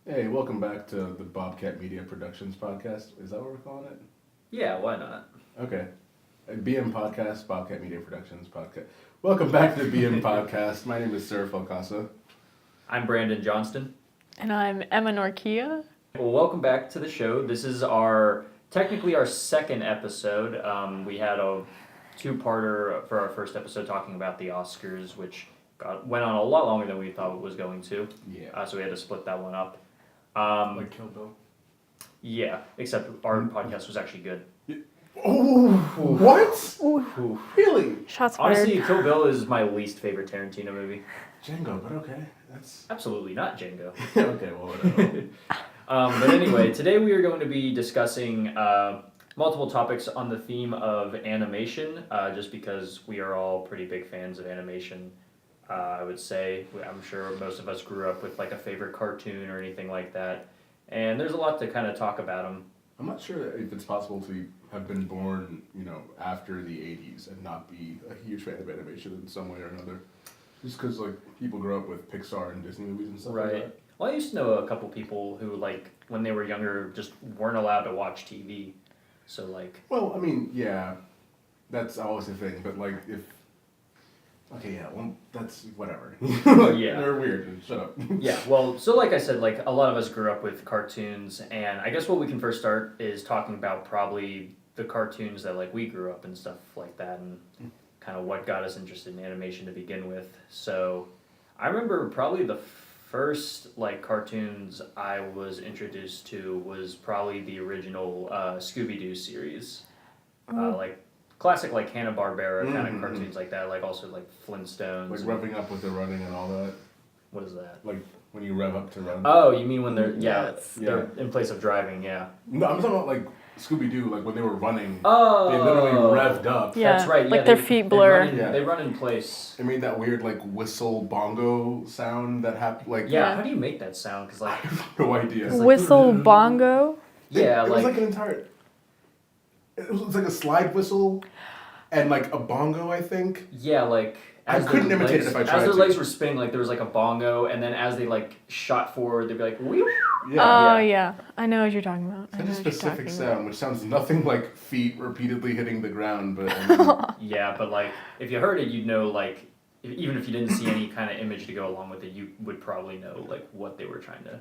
Hey, welcome back to the Bobcat Media Productions podcast. Is that what we're calling it? Yeah, why not? Okay. BMPodcast, Bobcat Media Productions podcast. Welcome back to BM Podcast. My name is Surafel. I'm Brandon Johnston. And I'm Emma Norkia. Well, welcome back to the show. This is technically our second episode. We had a two-parter for our first episode talking about the Oscars, which went on a lot longer than we thought it was going to. Yeah. So we had to split that one up. Like Kill Bill? Yeah, except our podcast was actually good. Oh, what? Ooh. Really? Shots fired. Honestly, Kill Bill is my least favorite Tarantino movie. Django, but okay. That's... Absolutely not Django. okay, well, whatever. But anyway, today we are going to be discussing multiple topics on the theme of animation, just because we are all pretty big fans of animation. I would say, I'm sure most of us grew up with like a favorite cartoon or anything like that, and there's a lot to kind of talk about them. I'm not sure if it's possible to have been born, after the 80s and not be a huge fan of animation in some way or another. Just because, people grow up with Pixar and Disney movies and stuff like that. Well, I used to know a couple people who, when they were younger, just weren't allowed to watch TV. So, Well, I mean, yeah, that's always the thing, but, if... Okay, yeah, well, that's whatever. Yeah. They're weird, shut up. Yeah, well, so like I said, a lot of us grew up with cartoons, and I guess what we can first start is talking about probably the cartoons that, we grew up and stuff like that, and kind of what got us interested in animation to begin with. So, I remember probably the first, cartoons I was introduced to was probably the original Scooby-Doo series. Classic, Hanna-Barbera kind of cartoons like that, also, Flintstones. Revving up with the running and all that. What is that? When you rev up to run. Oh, you mean when they're, Yeah. in place of driving, yeah. No, I'm talking about, Scooby-Doo, when they were running. Oh! They literally revved up. Yeah, That's right, yeah. their feet blur. They run in place. It made that weird, whistle bongo sound that happened, Yeah, how do you make that sound? Because, I have no idea. Whistle bongo. Yeah, it was an entire... It was like a slide whistle and a bongo, I think. Yeah, I couldn't imitate it if I tried as their to. legs were spinning, there was a bongo, and then as they shot forward, they'd be like, whee! Yeah. Oh yeah, I know what you're talking about. It's a specific sound, which sounds nothing like feet repeatedly hitting the ground, but Yeah, but if you heard it, you'd know even if you didn't see any kind of image to go along with it, you would probably know what they were trying to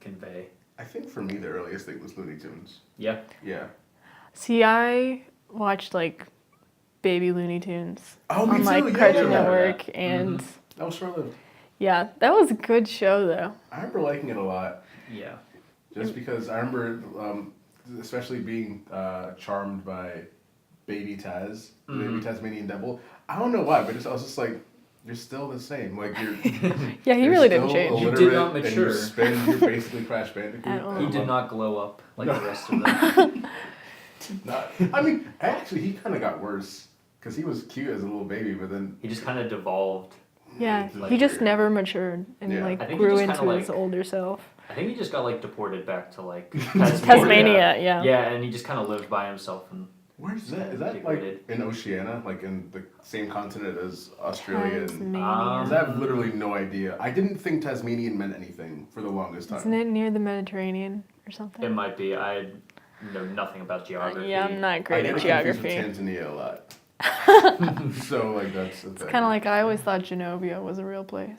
convey. I think for me the earliest thing was Looney Tunes. Yeah. Yeah. See, I watched Baby Looney Tunes on Cartoon Network, and that was short-lived. Yeah, that was a good show though. I remember liking it a lot. Yeah. Just because I remember, especially being charmed by Baby Taz, Baby Tasmanian Devil. I don't know why, but I was just you're still the same. You're. Yeah, he really didn't change. You did not mature. You're basically Crash Bandicoot. He did not glow up like the rest of them. I mean, actually, he kind of got worse because he was cute as a little baby, but then He just kind of devolved. Yeah, he just never matured and I think he grew just into kinda, his older self. I think he just got deported back to Tasmania, yeah. Yeah, and he just kind of lived by himself. And where's that? Is that in Oceania, in the same continent as Australia? Tasmania. I have literally no idea. I didn't think Tasmanian meant anything for the longest time. Isn't it near the Mediterranean or something? It might be. I know nothing about geography. Yeah, I'm not great at I geography. get confused with Tanzania a lot. So that's the thing. It's kind of I always thought Genovia was a real place.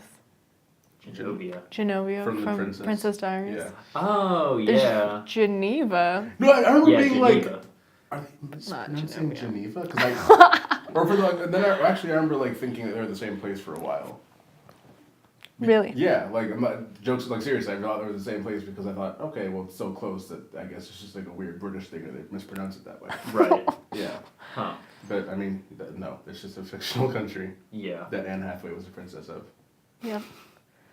Genovia From the from Princess Diaries. Yeah. Oh, There's yeah. Geneva. No, I remember being Geneva. are they Not mispronouncing Geneva. Geneva? Or for I remember thinking that they were the same place for a while. Really? Yeah, I'm not jokes. Seriously, I thought they were the same place because I thought, okay, well, it's so close that I guess it's just a weird British thing that they mispronounce it that way. Right. Yeah. Huh. But I mean, no, it's just a fictional country. Yeah. That Anne Hathaway was a princess of. Yeah.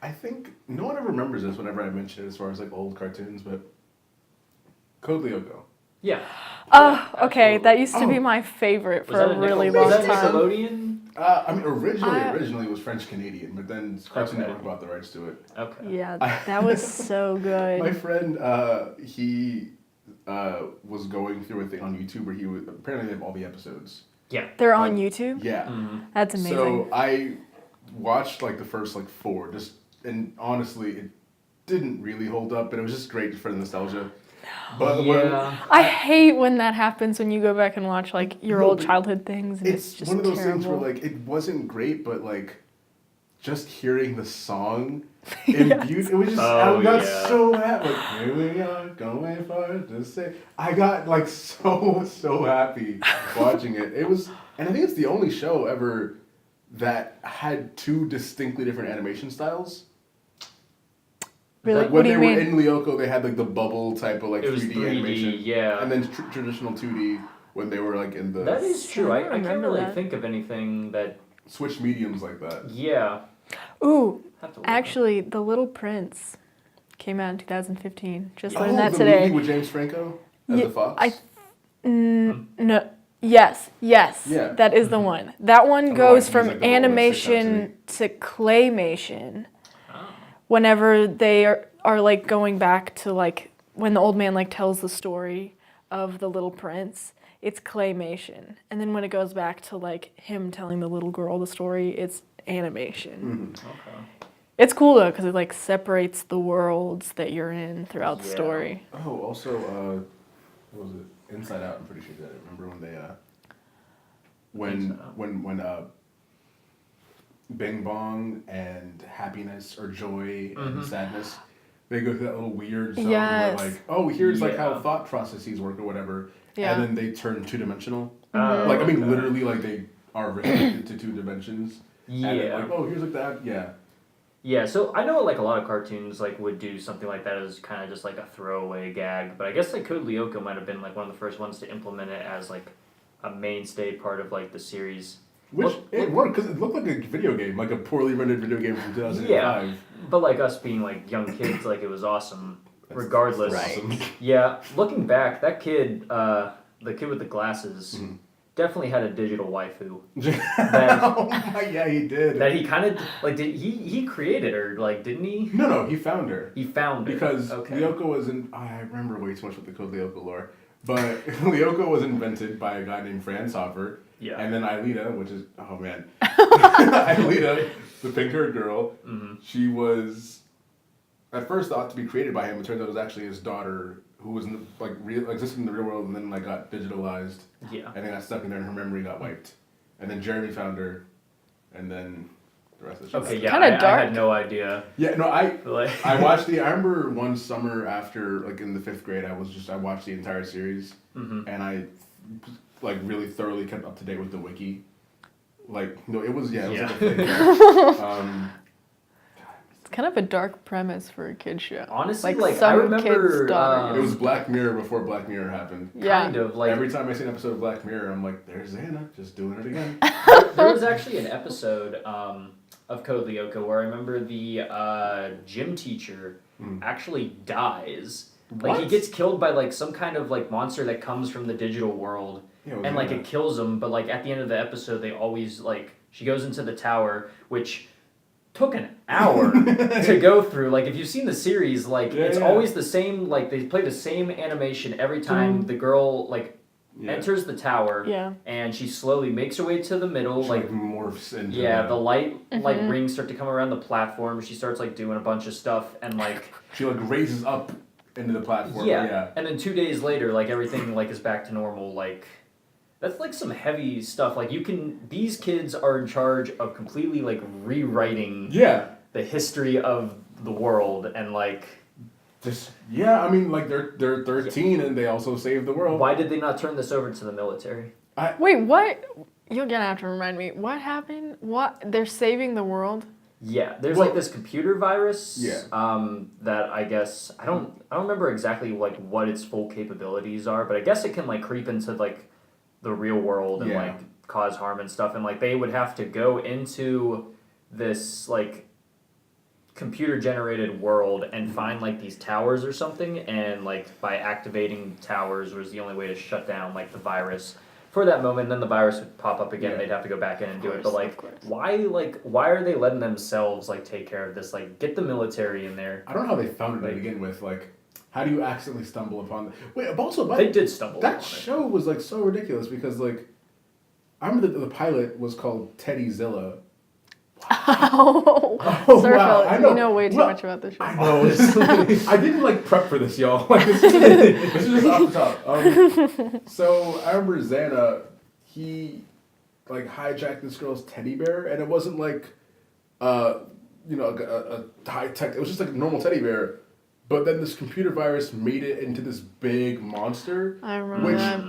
I think no one ever remembers this whenever I mention it as far as old cartoons, but Code Lyoko. Yeah. Oh, okay. Absolutely. That used to be my favorite for a really long Was that time. Nickelodeon? Originally it was French Canadian, but then Cartoon Network bought the rights to it. Okay. Yeah, that was so good. My friend, he was going through a thing on YouTube where apparently they have all the episodes. Yeah. They're on YouTube? Yeah. Mm-hmm. That's amazing. So I watched the first 4, and honestly, didn't really hold up, and it was just great for the nostalgia. But I hate when that happens when you go back and watch like your old but childhood things. And it's just one of those things terrible. where like it wasn't great, but like just hearing the song, it was just I got so happy. Like here we are going far to say. I got like so happy watching it. It was, and I think it's the only show ever that had two distinctly different animation styles. Really? Like What when do they you were mean? in Lyoko, they had like the bubble type of like It was 3D animation. yeah. And then traditional 2D when they were like in the That is true. I I don't can't remember really that. think of anything that. switch mediums like that. Yeah. Ooh, Have to look actually, The Little Prince came out in 2015. Just learned Oh, that the today. movie with James Franco as Yeah, the fox? No. Yes. Yeah. That is the one. That one Otherwise, goes he's from like the one that sticks out to animation to claymation. Oh. Whenever they are like going back to like when the old man like tells the story of the little prince, it's claymation. And then when it goes back to like him telling the little girl the story, it's animation. Okay. It's cool though because it like separates the worlds that you're in throughout the Yeah. story. Oh, also, what was it? Inside Out, I'm pretty sure that. Remember when they, when Bing Bong and happiness or joy and sadness, they go through that little weird zone Yes. where like, oh, here's like how Yeah. thought processes work or whatever. Yeah. And then they turn two-dimensional. Oh, Like, I mean, okay. literally, like, they are restricted to 2 dimensions. Yeah. And then, like, oh, here's like that, yeah. Yeah, so I know like a lot of cartoons like would do something like that as kind of just like a throwaway gag, but I guess like Code Lyoko might have been like one of the first ones to implement it as like a mainstay part of like the series. Which, Look- it worked, because it looked like a video game, like a poorly rendered video game from 2005. Yeah, but like us being like young kids, like it was awesome. Regardless, That's awesome. yeah. Looking back, that kid, the kid with the glasses, definitely had a digital waifu. Oh my, yeah, he did. That he kind of like did he created her like didn't he? No, he found her. He found her Because okay. Lyoko was in. I remember way too much with the Code Lyoko lore. But Lyoko was invented by a guy named Franz Hopper. Yeah. And then Aelita, which is. Oh man. Aelita, the pink haired girl, she was at first thought to be created by him. It turns out it was actually his daughter who was like existed in the real world and then like got digitalized. Yeah. And then got stuck in there and her memory got wiped. And then Jeremy found her. And then the rest of the show. Okay, yeah, Kinda I dark. had no idea. Yeah, no, Like, I watched I remember one summer after, like in the 5th grade, I watched the entire series, and I, like, really thoroughly kept up to date with the wiki. Like, no, it was like a thing. It's kind of a dark premise for a kid show. honestly, Like, like I some remember, kids' daughters. It was Black Mirror before Black Mirror happened. Yeah. kind of like Every time I see an episode of Black Mirror, I'm like, there's Xana, just doing it again. there was actually an episode of Code Lyoko where I remember the gym teacher actually dies. Like he What? gets killed by like some kind of like monster that comes from the digital world, Yeah, it was and like Xana. it kills him. But like at the end of the episode, they always like she goes into the tower, which took an hour to go through. Like if you've seen the series, like it's always the same. Like they play the same animation every time the girl like enters the tower. Yeah. And she slowly makes her way to the middle. She, Like morphs into the light like rings start to come around the platform. She starts like doing a bunch of stuff and like she like raises up into the platform. Yeah. and then 2 days later like everything like is back to normal. Like that's like some heavy stuff. Like these kids are in charge of completely like rewriting the history of the world and like I mean, like they're 13 and they also save the world. why did they not turn this over to the military? Wait, what? You're gonna have to remind me. What happened? What? They're saving the world? Yeah, there's like this computer virus. Yeah. That I guess I don't remember exactly like what its full capabilities are, but I guess it can like creep into like the real world and like cause harm and stuff, and like they would have to go into this like computer generated world and find like these towers or something, and like by activating towers was the only way to shut down like the virus for that moment. Then the virus would pop up again. They'd have to go back in and do it. But like why are they letting themselves like take care of this? Like get the military in there. I don't know how they found it to begin with. Like, how do you accidentally stumble upon Wait, also, They did stumble upon that it. show was like so ridiculous because like I remember the pilot was called Teddy Zilla. Oh, Oh, Surafel, wow, I know. you know way too Well, much about this show. I know. I didn't like prep for this, y'all. Like this is just off the top. So I remember Xana, he like hijacked this girl's teddy bear, and it wasn't like, like a high tech. It was just like a normal teddy bear, but then this computer virus made it into this big monster. I remember Which that.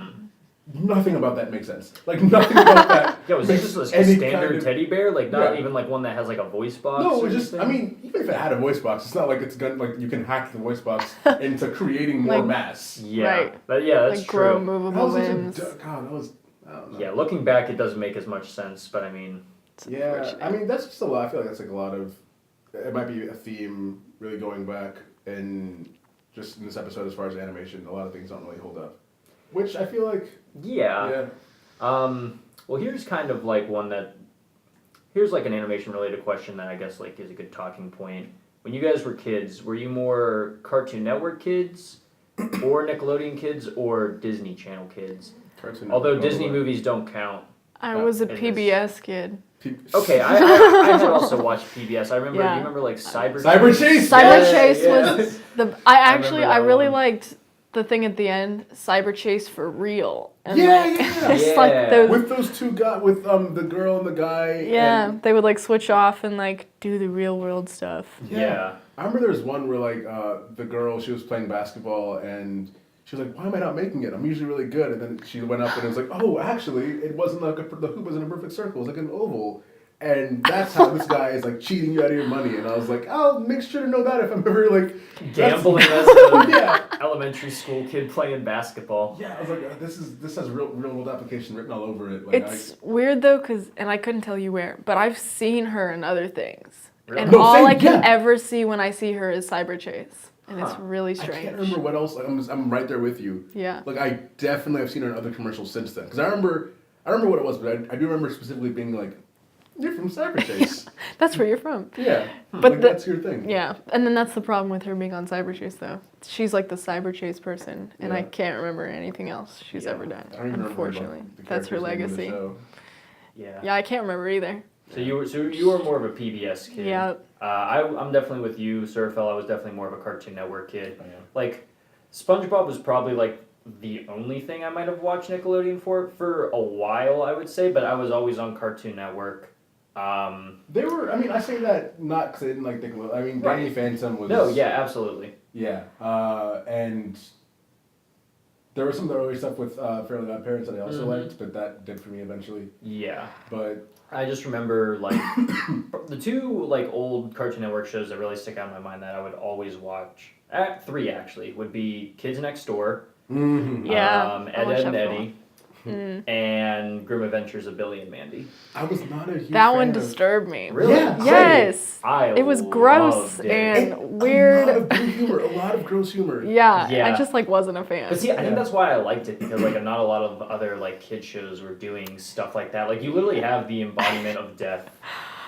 nothing about that makes sense. Like nothing about that. Yo, is makes this just like a any standard kind of- teddy bear? Like not Yeah. even like one that has like a voice box? No, or it was just. anything? I mean, even if it had a voice box, it's not like it's gonna like you can hack the voice box into creating more Like- mass. Yeah, Right. that's Like grow true. movable That was limbs. God, that was. I don't know. Yeah, looking back, it doesn't make as much sense, but I mean, It's Yeah, unfortunate. I mean that's just a lot. I feel like that's like a lot of. It might be a theme really going back and just in this episode as far as animation, a lot of things don't really hold up, which I feel like. yeah. Well, here's kind of like here's like an animation related question that I guess like is a good talking point. When you guys were kids, were you more Cartoon Network kids, or Nickelodeon kids, or Disney Channel kids? Cartoon Although Network all Disney the way. movies don't count. I was a in this. PBS kid. Okay, I had also watched PBS. I remember. Yeah. You remember like Cyber Chase? Cyber Yeah, Chase yeah. was I remember I that really one. liked the thing at the end, Cyber Chase for real. And Yeah, like, yeah. it's Yeah. like those, With those two guys, with the girl and the guy. yeah, and- they would like switch off and like do the real world stuff. Yeah. I remember there was one where like the girl, she was playing basketball and she was like, "Why am I not making it? I'm usually really good." And then she went up and it was like, "Oh, actually, it wasn't like the hoop wasn't a perfect circle. It was like an oval." And that's how this guy is like cheating you out of your money. And I was like, "I'll make sure to know that if I'm ever like Gambling as a yeah." elementary school kid playing basketball. Yeah, I was like, this has real world application written all over it. Like, It's weird though, and I couldn't tell you where, but I've seen her in other things. Really? And No, all same, I can yeah. ever see when I see her is Cyber Chase. And it's Huh. really I strange. can't remember what else. Like, I'm right there with you. Yeah. Like I definitely have seen her in other commercials since then. Because I remember what it was, but I do remember specifically being like, "You're from Cyber Chase." That's where you're from. Yeah, But like, the- that's your thing. Yeah, and then that's the problem with her being on Cyber Chase, though. She's like the Cyber Chase person, and I Yeah. can't remember anything else she's Yeah. ever done. I don't even Unfortunately, remember the that's her character's name in the legacy. show. Yeah. Yeah, I can't remember either. So you were more of a PBS kid. Yeah. I'm definitely with you, Surafel. I was definitely more of a Cartoon Network kid. Oh, yeah. Like, SpongeBob was probably like the only thing I might have watched Nickelodeon for a while, I would say. But I was always on Cartoon Network. They were. I mean, I say that not because I didn't like Nickelodeon. I mean, Right. Danny Phantom was. No, yeah, absolutely. Yeah, and there was some of the early stuff with Fairly Odd Parents that I also Mhm. liked, but that did for me eventually. Yeah. But I just remember like the two like old Cartoon Network shows that really stick out in my mind that I would always watch. Three actually would be Kids Next Door, Yeah, I Ed, watched Ed and that for a Eddie, Mm. and Grim Adventures of Billy and Mandy. I was not a huge That fan one of- disturbed me. Really? Yeah, Yes. I It was gross loved it. and A lot weird. of blue humor, a lot of gross humor. Yeah, Yeah. I just like wasn't a fan. But see, I think Yeah. that's why I liked it because like not a lot of other like kid shows were doing stuff like that. Like you literally have the embodiment of death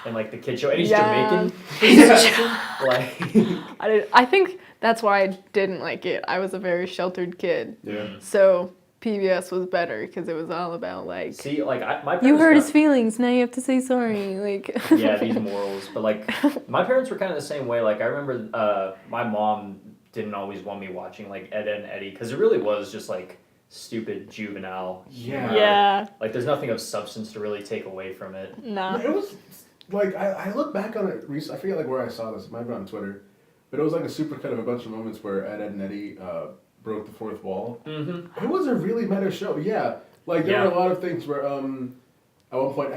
in like the kid show, and he's Yeah. Jamaican. Like I think that's why I didn't like it. I was a very sheltered kid, Yeah. so PBS was better because it was all about like see, like my you parents hurt got- his feelings. Now you have to say sorry. Like yeah, these morals. But like, my parents were kind of the same way. Like, I remember my mom didn't always want me watching like Ed, Ed and Eddie because it really was just like stupid juvenile. Yeah. humor. Yeah, Like, there's nothing of substance to really take away from it. nah. It was like I look back on it. I forget like where I saw this. It might have been on Twitter, but it was like a supercut of a bunch of moments where Ed, Ed and Eddie broke the fourth wall. Mm-hmm. It was a really meta show. Yeah, like there Yeah. were a lot of things where at one point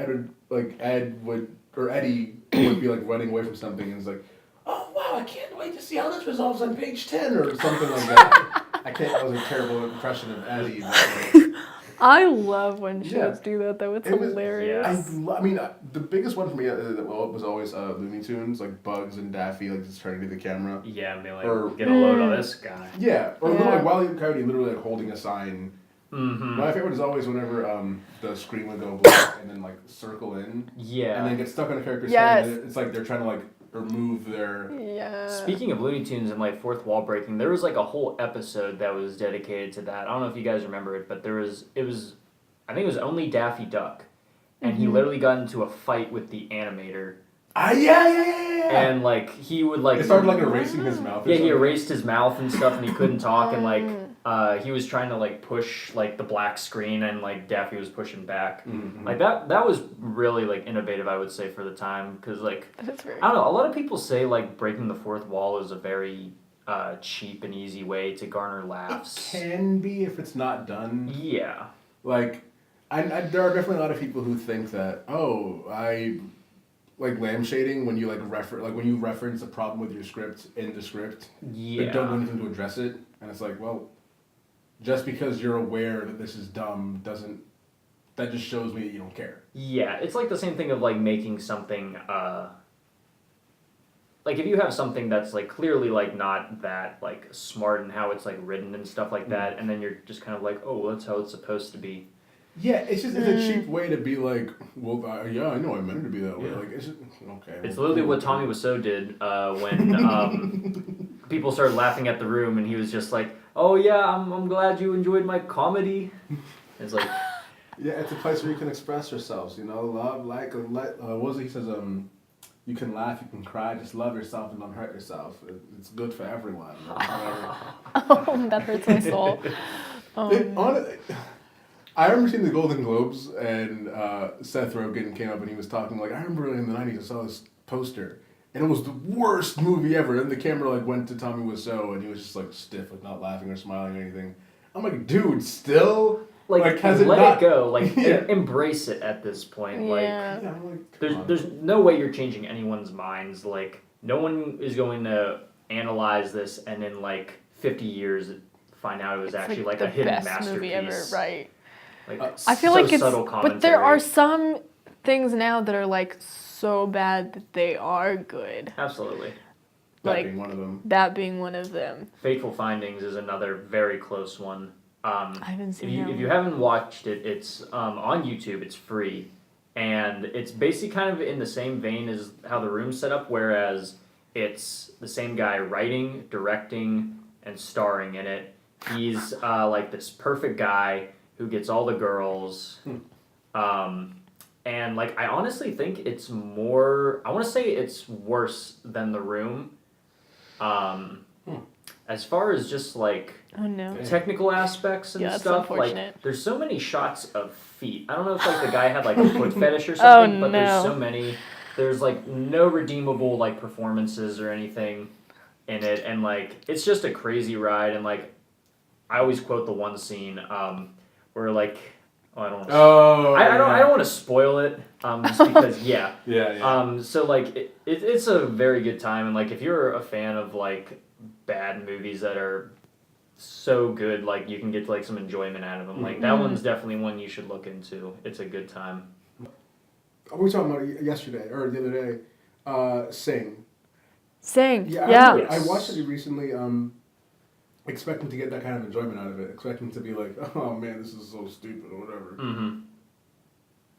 Eddie would be like running away from something and it's like, "Oh wow, I can't wait to see how this resolves on page 10 or something like that. That was a terrible impression of Eddie. But, like, I love when shows Yeah. do that though. It's It was- hilarious. Yeah. I mean, the biggest one for me was always Looney Tunes, like Bugs and Daffy, like just turning to the camera. Yeah, and be like, Or- get a load on this guy. Yeah, or Yeah. like Wile E. Coyote literally like holding a sign. Mm-hmm. My favorite is always whenever the screen would go black and then like circle in Yeah. and then get stuck on a character's Yes. head. And it's like they're trying to like remove their. Yeah. Speaking of Looney Tunes and like fourth wall breaking, there was like a whole episode that was dedicated to that. I don't know if you guys remember it, but I think it was only Daffy Duck, and he Mhm. literally got into a fight with the animator Yeah. And like he would like It started like erasing his mouth. Yeah, he erased his mouth and stuff, and he couldn't talk, and like he was trying to like push like the black screen, and like Daffy was pushing back. Mm-hmm. Like that was really like innovative, I would say, for the time, because like That's very I don't know, a lot of people say like breaking the fourth wall is a very cheap and easy way to garner laughs. It can be if it's not done. Yeah. Like, there are definitely a lot of people who think that like lampshading when you like when you reference a problem with your script in the script, Yeah. but don't do anything to address it, and it's like, well, just because you're aware that this is dumb that just shows me that you don't care. Yeah, it's like the same thing of like making something like if you have something that's like clearly like not that like smart in how it's like written and stuff like that, and then you're just kind of like, oh, well, that's how it's supposed to be. Yeah, it's a cheap way to be like, well, yeah, I know I meant it to be that way. Yeah. Like, it's just, okay. It's literally what Tommy Wiseau did when people started laughing at the room, and he was just like, "Oh yeah, I'm glad you enjoyed my comedy." It's like, yeah, it's a place where you can express yourselves. You know, love, like, what was it? He says, you can laugh, you can cry, just love yourself and don't hurt yourself. It's good for everyone. Oh, that hurts my soul. I remember seeing the Golden Globes, and Seth Rogen came up and he was talking like, I remember in the 90s I saw this poster, and it was the worst movie ever. And the camera like went to Tommy Wiseau, and he was just like stiff, like not laughing or smiling or anything. I'm like, dude, still? like has let it go, like Yeah. embrace it at this point. Yeah. Yeah, I'm like, come on. There's no way you're changing anyone's minds. Like no one is going to analyze this and in like 50 years find out it was actually like the a hidden best masterpiece. movie ever, right? Like I feel so like it's, subtle but there are commentary. some things now that are like so bad that they are good. Absolutely. That like- being one of them. That being one of them. Fateful Findings is another very close one. I haven't seen that If you haven't watched it, it's on YouTube. It's free, and it's basically kind of in the same vein as how The Room's set up, whereas it's the same guy writing, directing, and starring in it. He's like this perfect guy who gets all the girls, and like I honestly think it's more. I want to say it's worse than The Room. As far as just like Oh no. technical aspects and Yeah, that's stuff, like unfortunate. there's so many shots of feet. I don't know if like the guy had like a foot fetish or something, but there's no. so many. There's like no redeemable like performances or anything in it, and like it's just a crazy ride. And like I always quote the one scene where like I don't want to spoil it just because yeah. So like it's a very good time, and like if you're a fan of like bad movies that are so good, like you can get like some enjoyment out of them. Like that one's definitely one you should look into. It's a good time. We were talking about it yesterday or the other day. Sing. Sing. Yeah. Yeah. I watched it recently. Expecting to get that kind of enjoyment out of it. Expecting to be like, oh man, this is so stupid or whatever. Mm-hmm.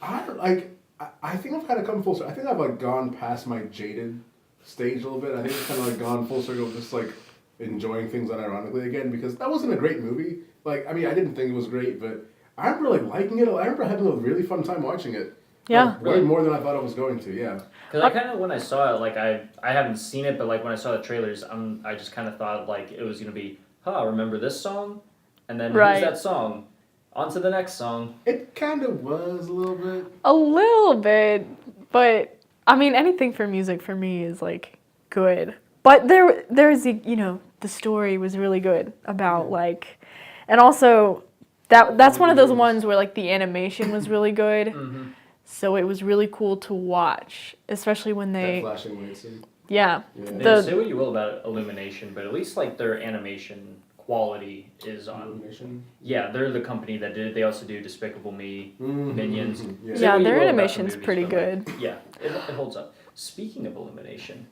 I think I've had to come full circle. I think I've like gone past my jaded stage a little bit. I think it's kind of like gone full circle, just like enjoying things unironically again, because that wasn't a great movie. Like, I mean, I didn't think it was great, but I remember like liking it. I remember having a really fun time watching it. Yeah. Like, way more than I thought I was going to. Yeah. Because I kind of, when I saw it, like I haven't seen it, but like when I saw the trailers, I just kind of thought like it was gonna be, remember this song, and then Right. who's that song? On to the next song. It kind of was a little bit. A little bit, but I mean, anything for music for me is like good. But there's the story was really good about like, and also that's one of those ones where like the animation was really good. Mm-hmm. So it was really cool to watch, especially when That they flashing light scene. yeah. And say what you will about Illumination, but at least like their animation quality is on. Illumination. Yeah, they're the company that did it. They also do Despicable Me, Minions. Yeah. Say Yeah, what you their will about the animation's movies, pretty but, like, good. yeah, it holds up. Speaking of Illumination,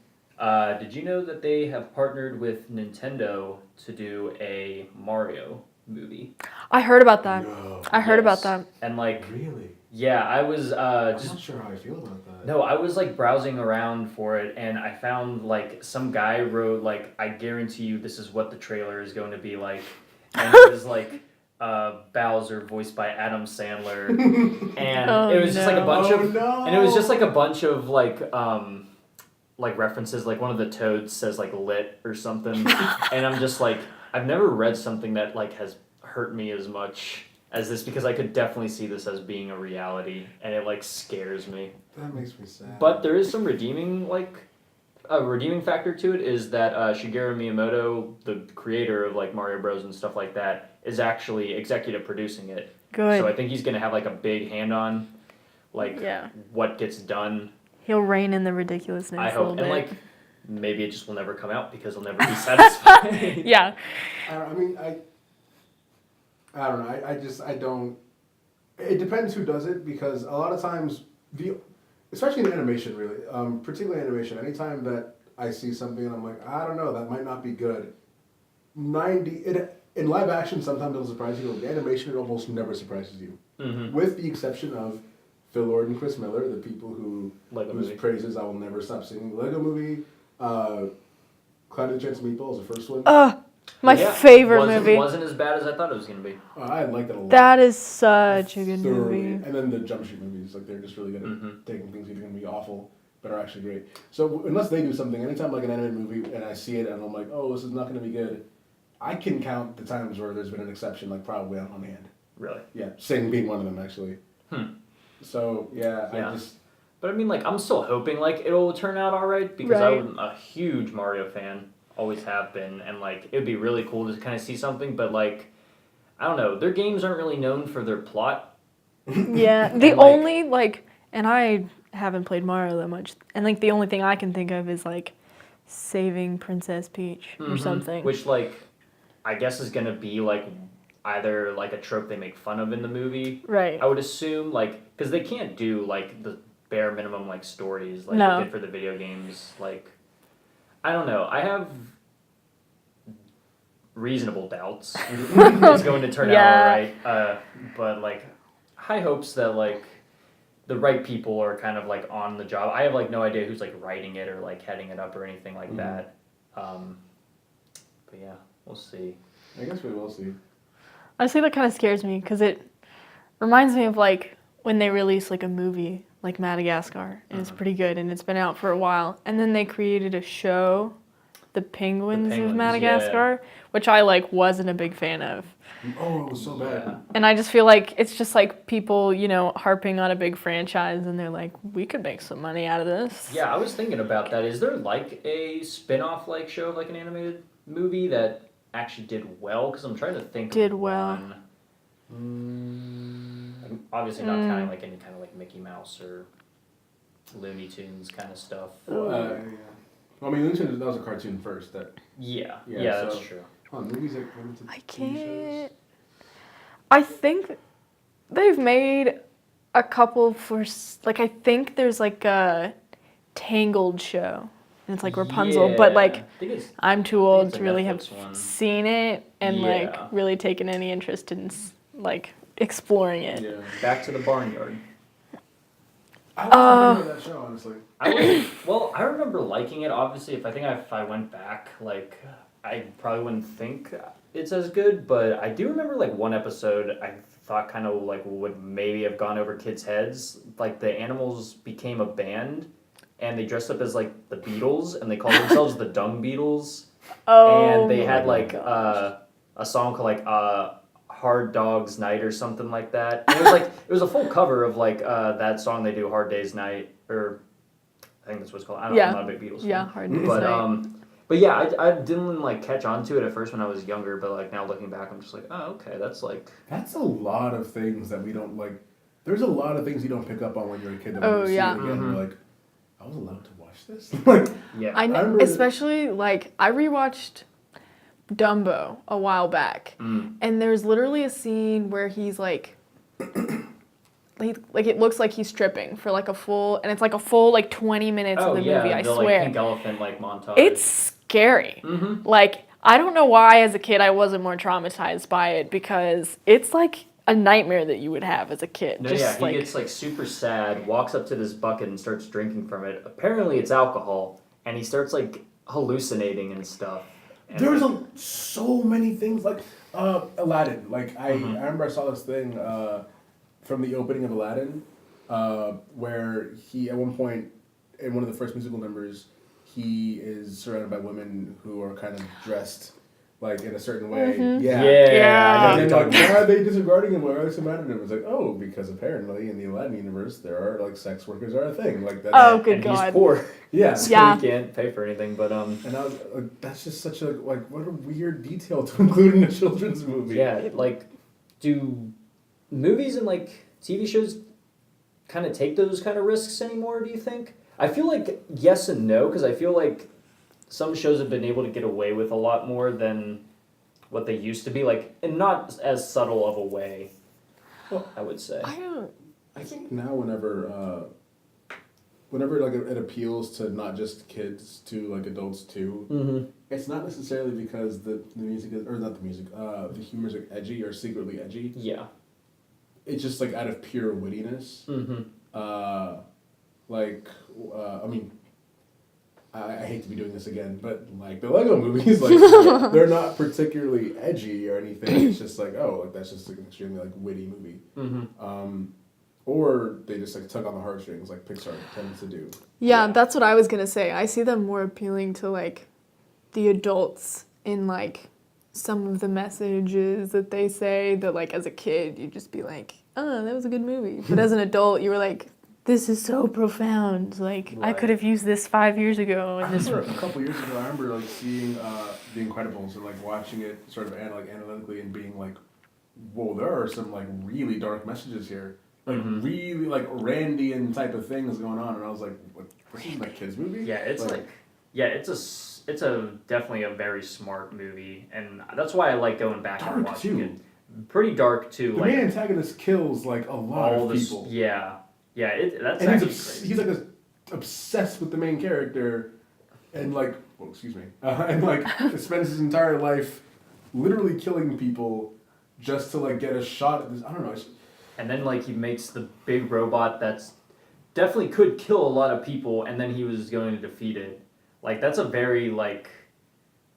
did you know that they have partnered with Nintendo to do a Mario movie? I heard about that. No. I heard about Yes. that. And like, Really? yeah, I was I'm just not sure how I feel about that. no, I was like browsing around for it, and I found like some guy wrote like, I guarantee you this is what the trailer is going to be like, and it was like Bowser voiced by Adam Sandler, and Oh, it was just like a bunch of, no. and it was just like a bunch of like like references, like one of the toads says like lit or something, and I'm just like, I've never read something that like has hurt me as much as this, because I could definitely see this as being a reality, and it like scares me. That makes me sad. But there is some redeeming a redeeming factor to it, is that Shigeru Miyamoto, the creator of like Mario Bros and stuff like that, is actually executive producing it. Good. So I think he's gonna have like a big hand on like what gets done. He'll rein in the ridiculousness I a hope, little and bit. like maybe it just will never come out because he'll never be satisfied. Yeah. I don't know. I don't. It depends who does it, because a lot of times especially in animation, really, particularly animation. Anytime that I see something and I'm like, I don't know, that might not be good. In live action, sometimes it'll surprise you. In animation, it almost never surprises you, with the exception of Phil Lord and Chris Miller, the people whose praises I will never stop singing. Lego Movie, Cloud of the Chance of Meatballs, the first one. My favorite movie. Wasn't as bad as I thought it was gonna be. I like that a lot. That is such a good thoroughly. movie. And then the Jump Street movies, like they're just really good at taking things that are going to be awful, but are actually great. So unless they do something, anytime like an animated movie and I see it and I'm like, oh, this is not going to be good, I can count the times where there's been an exception, like probably on hand. Really? Yeah, Sing being one of them, actually. So, I just... But I mean, like, I'm still hoping, like, it'll turn out alright, because I'm a huge Mario fan. Always have been. And, like, it'd be really cool to kind of see something, but, like, I don't know. Their games aren't really known for their plot. Yeah. The only, like, and I haven't played Mario that much, and, like, the only thing I can think of is, like, saving Princess Peach or something. Which, like, I guess is going to be, like, either, like, a trope they make fun of in the movie. Right. I would assume, like, because they can't do, like, the bare minimum, like, stories like they did for the video games. Like, I don't know. I have reasonable doubts it's going to turn out alright. But, like, high hopes that, like, the right people are kind of, like, on the job. I have, like, no idea who's, like, writing it or, like, heading it up or anything like that. But, yeah, we'll see. I guess we will see. Honestly, that kind of scares me, because it reminds me of, like, when they released, like, a movie, like Madagascar, and it's pretty good, and it's been out for a while. And then they created a show, The Penguins of Madagascar, which I, like, wasn't a big fan of. Oh, it was so bad. Yeah. And I just feel like it's just, like, people, you know, harping on a big franchise, and they're like, we could make some money out of this. Yeah, I was thinking about that. Is there, like, a spin-off, like, show of, like, an animated movie that actually did well? Because I'm trying to think Did of well. one. I'm obviously not counting, like, any kind of, like, Mickey Mouse or Looney Tunes kind of stuff. Well, I mean, Looney Tunes, that was a cartoon first. Yeah, so, that's true. Movies like limited I TV shows? can't. I think they've made a couple for, like, I think there's, like, a Tangled show. And it's, like, Rapunzel. But, like, I'm too old to really have seen it and, like, really taken any interest in, like, exploring it. Yeah. Back to the Barnyard. I don't remember that show, honestly. I remember liking it. Obviously, if I went back, like, I probably wouldn't think it's as good, but I do remember, like, one episode I thought kind of, like, would maybe have gone over kids' heads. Like, the animals became a band, and they dressed up as, like, the Beatles, and they called themselves the Dung Beatles. Oh, and they had, like, a song called, like, Hard Dog's Night or something like that. And it was, like, it was a full cover of, like, that song they do, Hard Day's Night, or I think that's what it's called. I don't know, I'm not a big Beatles fan. Yeah, Hard Day's Night. But yeah, I didn't, like, catch on to it at first when I was younger, but, like, now looking back, I'm just like, oh, okay, that's, like... That's a lot of things that we don't, like... There's a lot of things you don't pick up on when you're a kid that when you see it again, you're like, I was allowed to watch this? Like, yeah. I know, especially, like, I rewatched Dumbo a while back, and there's literally a scene where he's, like... Like, it looks like he's stripping for, like, a full... And it's, like, a full, like, 20 minutes of the movie, I swear. Like, pink elephant, like, montage. It's scary. Like, I don't know why, as a kid, I wasn't more traumatized by it, because it's, like, a nightmare that you would have as a kid. No, he gets, like, super sad, walks up to this bucket and starts drinking from it. Apparently, it's alcohol, and he starts, like, hallucinating and stuff. And there's so many things, like, Aladdin. Like, I remember I saw this thing... from the opening of Aladdin, where he, at one point, in one of the first musical numbers, he is surrounded by women who are kind of dressed like in a certain way. Mhm. Yeah. Yeah. I know And what then you're like, talking why about. are they disregarding him? Why are they so mad at him? It's like, oh, because apparently in the Aladdin universe there are like sex workers are a thing. Like that's Oh, good And God. he's poor, yeah. so Yeah. he can't pay for anything. But And I was like, that's just such a like what a weird detail to include in a children's movie. yeah, like, do movies and like TV shows kind of take those kind of risks anymore? Do you think? I feel like yes and no, because I feel like some shows have been able to get away with a lot more than what they used to be, like, and not as subtle of a way. Well, I would say. I think now whenever like it appeals to not just kids to like adults too, Mm-hmm. it's not necessarily because the music is, or not the music, the humor's like edgy or secretly edgy. Yeah. It's just like out of pure wittiness. Mm-hmm. I mean, I hate to be doing this again, but like the Lego movies, like they're not particularly edgy or anything. It's just like, oh, like that's just like an extremely like witty movie. Mm-hmm. Or they just like tug on the heartstrings like Pixar tends to do. Yeah, that's what I was gonna say. I see them more appealing to like the adults in like some of the messages that they say that like as a kid you'd just be like, oh, that was a good movie. But as an adult you were like, this is so profound. Like I could have used this 5 years ago. I And this. remember a couple years ago, I remember like seeing The Incredibles and like watching it sort of analytically and being like, whoa, there are some like really dark messages here. Like really like Randian type of things going on, and I was like, what, this is like a kids movie? Yeah, it's it's a definitely a very smart movie, and that's why I like going back and Dark watching too. it. Pretty dark too. The like main antagonist kills like a lot all of this. people. Yeah, that's And actually he's crazy. like obsessed with the main character, and like, well, excuse me, and like spends his entire life literally killing people just to like get a shot at this. I don't know. And then like he makes the big robot that's definitely could kill a lot of people, and then he was going to defeat it. Like that's a very like.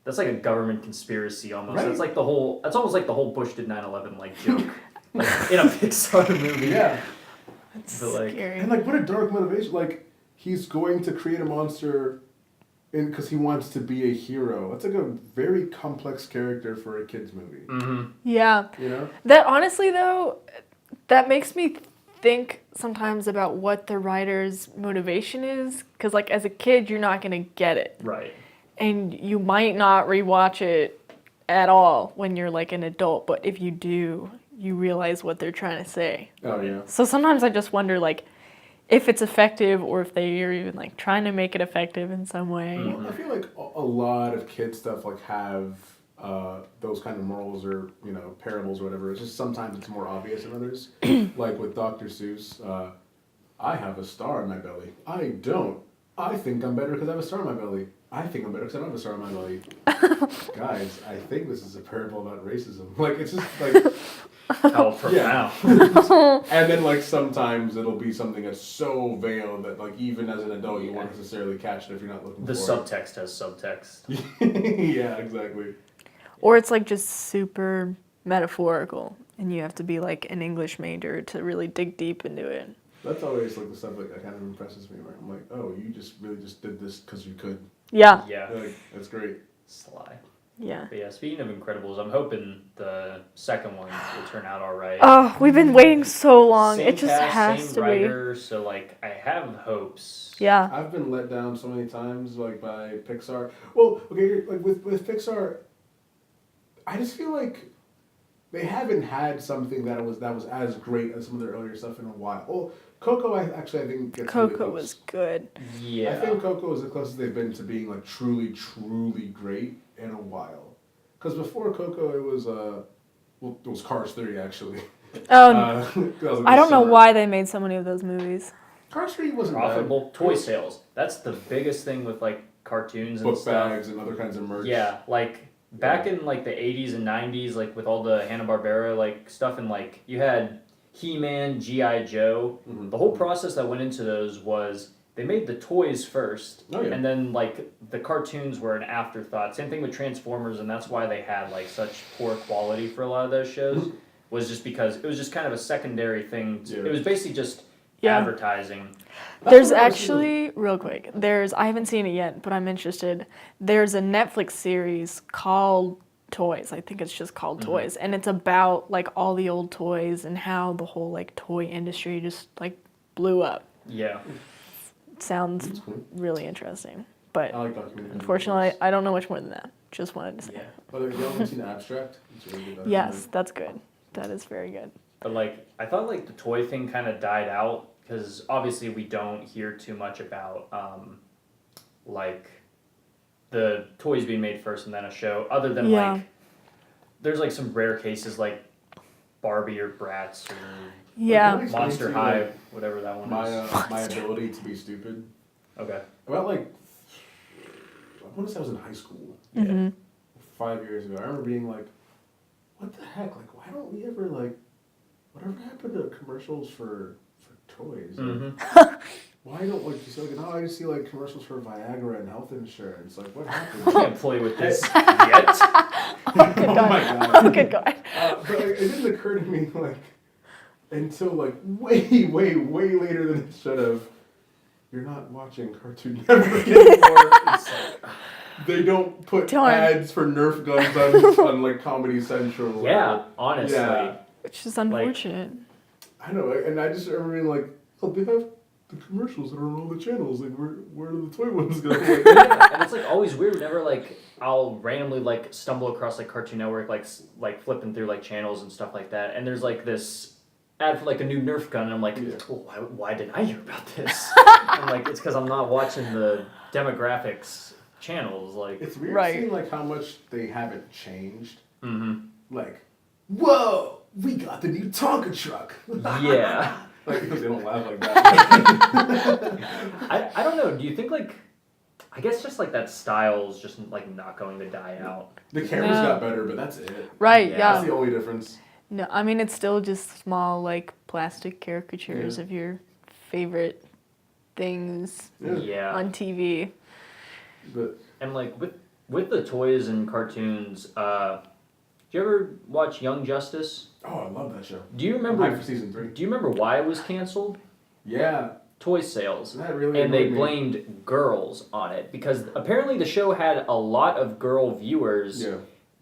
That's like a government conspiracy almost. Right. That's like the whole. That's almost like the whole Bush did 9/11 like joke, like in a Pixar movie. Yeah. That's But, like- scary. And like, what a dark motivation! Like, he's going to create a monster, because he wants to be a hero. That's like a very complex character for a kids movie. Mm-hmm. Yeah. You know? That honestly though, that makes me think sometimes about what the writer's motivation is. Because like as a kid, you're not gonna get it, Right. and you might not rewatch it at all when you're like an adult. But if you do, you realize what they're trying to say. Oh yeah. So sometimes I just wonder like if it's effective or if they are even like trying to make it effective in some way. Well, I feel like a lot of kid stuff like have those kind of morals or parables or whatever. It's just sometimes it's more obvious than others. Like with Dr. Seuss, I have a star in my belly. I don't. I think I'm better because I have a star in my belly. I think I'm better because I don't have a star in my belly. Guys, I think this is a parable about racism. Like it's just like. How profound. And then like sometimes it'll be something that's so veiled that like even as an adult you won't necessarily catch it if you're not looking The for subtext has subtext. it. Yeah, exactly. Or it's like just super metaphorical and you have to be like an English major to really dig deep into it. That's always like the stuff like that kind of impresses me where I'm like, oh, you just really just did this because you could. Yeah. Yeah. Like, that's great. Sly. Yeah. But yeah, speaking of Incredibles, I'm hoping the second one will turn out alright. Oh, we've been waiting so long. Same It just cast, has same to writer, so like I have hopes. be. Yeah. I've been let down so many times like by Pixar. Well, okay, like with Pixar, I just feel like they haven't had something that was as great as some of their earlier stuff in a while. Well, Coco, I think gets really Coco close. was good. Yeah. I think Coco is the closest they've been to being like truly, truly great in a while. Because before Coco, it was Cars 3 actually. Oh, That was like I don't know summer. why they made so many of those movies. Cars 3 wasn't Profitable bad. toy sales. That's the biggest thing with like cartoons and Book stuff. bags and other kinds of merch. Yeah, like back in like the 80s and 90s, like with all the Hanna-Barbera like stuff, and like you had He-Man, G.I. Joe. Mhm. The whole process that went into those was they made the toys first, Oh, yeah. and then like the cartoons were an afterthought. Same thing with Transformers, and that's why they had like such poor quality for a lot of those shows. Was just because it was just kind of a secondary thing. Yeah. It was basically just Yeah. advertising. There's what I was actually, real quick, I haven't seen it yet, but I'm interested. There's a Netflix series called Toys. I think it's just called Toys. And it's about like all the old toys and how the whole like toy industry just like blew up. Yeah. Sounds That's cool. really interesting. But I like documentaries. unfortunately, I don't know much more than that. Just wanted to say. Yeah. Oh, you haven't seen Abstract? It's a really good Yes, documentary. that's good. That is very good. But like, I thought like the toy thing kind of died out because obviously we don't hear too much about like the toys being made first and then a show. Other than Yeah. like, there's like some rare cases like Barbie or Bratz or Yeah. Like, Monster explain to High, you, like, whatever that one my is. my ability to be stupid. Okay. About like, I want to say I was in high school Mm-hmm. 5 years ago. I remember being like, what the heck? Like, why don't we ever like, whatever happened to commercials for toys? Like, Mm-hmm. why don't like you see like now I just see like commercials for Viagra and health insurance? Like, what I happened? can't play with this yet. Oh my god. Oh, good God. But like, it didn't occur to me like until like way later than it should have. You're not watching Cartoon Network anymore. It's like, they don't put Darn. ads for Nerf guns on like Comedy Central. or- Yeah, honestly. Yeah. Which is unfortunate. I know, and I just remember being like, oh, they have the commercials that are on all the channels. Like, where do the toy ones go? Like, Yeah, and it's like always weird whenever like I'll randomly like stumble across like Cartoon Network like flipping through like channels and stuff like that, and there's like this ad for like a new Nerf gun, and I'm like, Yeah. oh, why didn't I hear about this? I'm like, it's because I'm not watching the demographics channels. Like, it's weird Right. seeing like how much they haven't changed. mm-hmm. Like, whoa, we got the new Tonka truck. Yeah. Like, because they don't laugh like that. I don't know. Do you think like I guess just like that style's just like not going to die out. The cameras No. got better, but that's it. Right, Yeah. yeah. That's the only difference. No, I mean, it's still just small, like, plastic caricatures Yeah. of your favorite things Yeah. on TV. But And like with the toys and cartoons, do you ever watch Young Justice? oh, I love that show. Do you I'm remember? hyped for season 3. Do you remember why it was canceled? Yeah, Toy sales. that really. And they annoyed me. blamed girls on it because apparently the show had a lot of girl viewers, Yeah.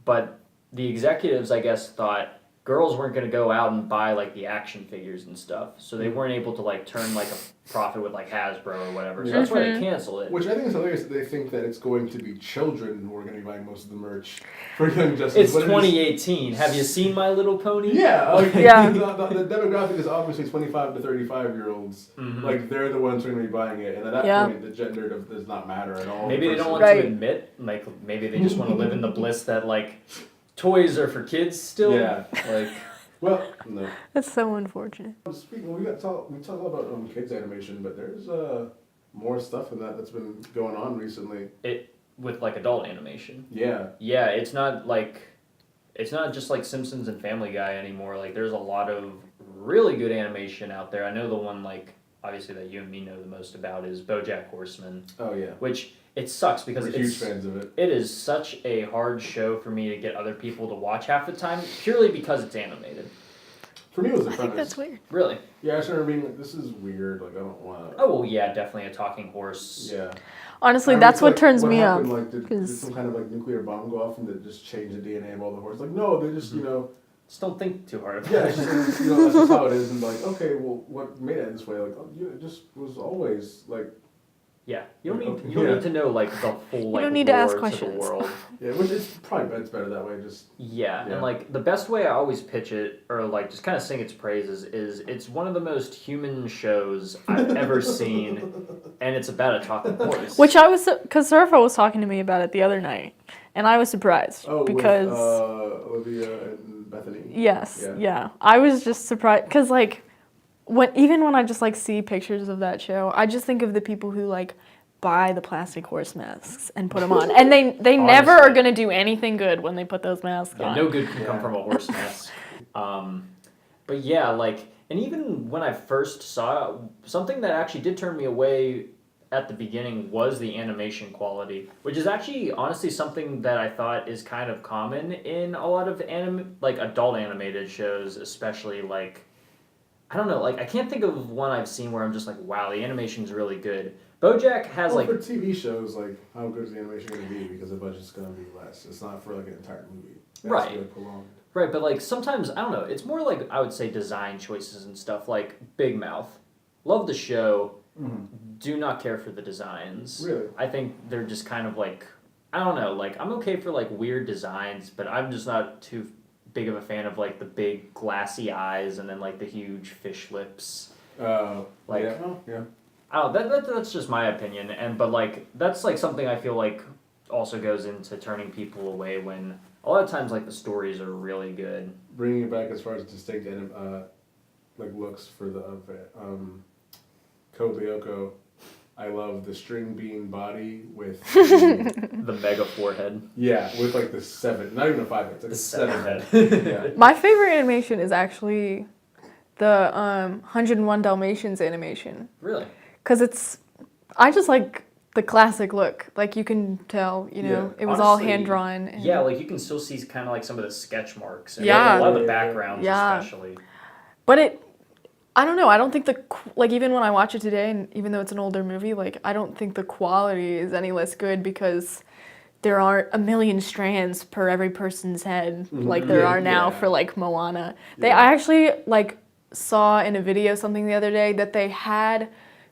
but the executives, I guess, thought girls weren't going to go out and buy like the action figures and stuff, so they weren't able to like turn like a profit with like Hasbro or whatever. So that's why they canceled it. Which I think is hilarious that they think that it's going to be children who are going to be buying most of the merch for Young Justice. It's but 2018. Have you seen My Little Pony? Yeah, like, Yeah. The demographic is obviously 25 to 35-year-olds. Mhm. Like, they're the ones who are going to be buying it, and at that Yeah. point, the gender does not matter at all. Maybe they don't want Right. to admit, like maybe they just want to live in the bliss that like toys are for kids still. Yeah. Like Well, no. That's so unfortunate. Speaking, we talk a lot about kids animation, but there's more stuff than that that's been going on recently. with like adult animation. Yeah. Yeah, it's not just like Simpsons and Family Guy anymore. Like there's a lot of really good animation out there. I know the one like obviously that you and me know the most about is BoJack Horseman, Oh yeah. which it sucks because We're huge fans of it. it is such a hard show for me to get other people to watch half the time purely because it's animated. For me, it was the I think premise. that's weird. Really? Yeah, I just remember being like, this is weird. Like, I don't want to. Oh well, yeah, definitely a talking horse. Yeah. Honestly, I mean, that's it's what like, turns me happened, off. Like, did 'cause- some kind of like nuclear bomb go off and did it just change the DNA of all the horses? Like, no, they just Just don't think too hard about yeah, it. it's just, that's just how it is. And like, okay, well, what made it this way? Like, it just was always like, Yeah, you don't Okay, need you don't yeah. need to know like the full like don't need to ask lore to the questions. world. yeah, which is probably it's better that way. Just Yeah, Yeah. and like the best way I always pitch it, or like just kind of sing its praises, is it's one of the most human shows I've ever seen, and it's about a talking horse. Which I was, because Surafel was talking to me about it the other night, and I was surprised because. with Olivia and Bethany. Yes, Yeah. yeah. I was just surprised because like even when I just like see pictures of that show, I just think of the people who like buy the plastic horse masks and put them on, and they never are Honestly. gonna do anything good when they put those masks Yeah, on. no good can come Yeah. from a horse mask. But yeah, like, and even when I first saw it, something that actually did turn me away at the beginning was the animation quality, which is actually honestly something that I thought is kind of common in a lot of like adult animated shows, especially like I don't know, like, I can't think of one I've seen where I'm just like, wow, the animation's really good. BoJack has, Well, like... for TV shows, like, how good is the animation going to be? Because the budget's going to be less. It's not for, like, an entire movie. That's Right. really prolonged. Right, but, like, sometimes, I don't know, it's more like, I would say, design choices and stuff, like Big Mouth. Love the show, do not care for the designs. Really? I think they're just kind of, like, I don't know, like, I'm okay for, like, weird designs, but I'm just not too big of a fan of, like, the big glassy eyes and then, like, the huge fish lips. Like, yeah. Oh, yeah. I don't know, that's just my opinion, but, like, that's, like, something I feel like also goes into turning people away when a lot of times, like, the stories are really good. Bringing it back as far as distinct like looks for the Code Lyoko, I love the string bean body with The mega forehead. yeah, with like the 7, not even a 5 head, it's like The a 7 head. head. Yeah. My favorite animation is actually the 101 Dalmatians animation. Really? Because I just like the classic look. Like, you can tell, you know, Yeah. it was all Honestly, hand-drawn. Yeah, like you can still see kind of like some of the sketch marks. And Yeah. a lot of the backgrounds Yeah. especially. But I don't know, I don't think like, even when I watch it today, and even though it's an older movie, like, I don't think the quality is any less good because there aren't a million strands per every person's head like there are now for, like, Moana. I actually, like, saw in a video something the other day that they had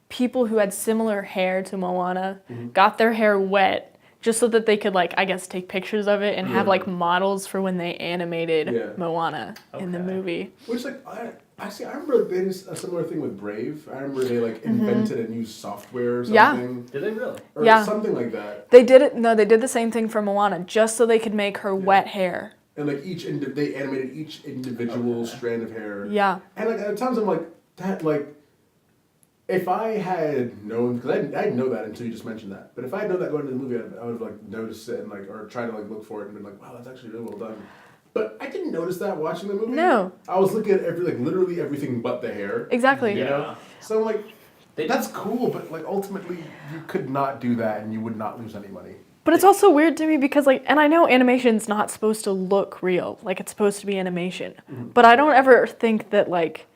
people who had similar hair to Moana got their hair wet just so that they could, like, I guess, take pictures of it and have, like, models for when they animated Moana in the movie. Which, like, I remember they did a similar thing with Brave. I remember they, like, invented a new software or something. Did they really? Or something like that. They did the same thing for Moana just so they could make her wet hair. And, like, they animated each individual strand of hair. Yeah. And, like, at times I'm like, that, like, if I had known, because I didn't know that until you just mentioned that, but if I had known that going into the movie, I would have, like, noticed it and, like, or try to, like, look for it and been like, wow, that's actually really well done. But I didn't notice that watching the movie. No. I was looking at literally everything but the hair. Exactly. You know? So I'm like, that's cool, but, like, ultimately, you could not do that and you would not lose any money. But it's also weird to me because, like, and I know animation's not supposed to look real. Like, it's supposed to be animation. But I don't ever think that, like,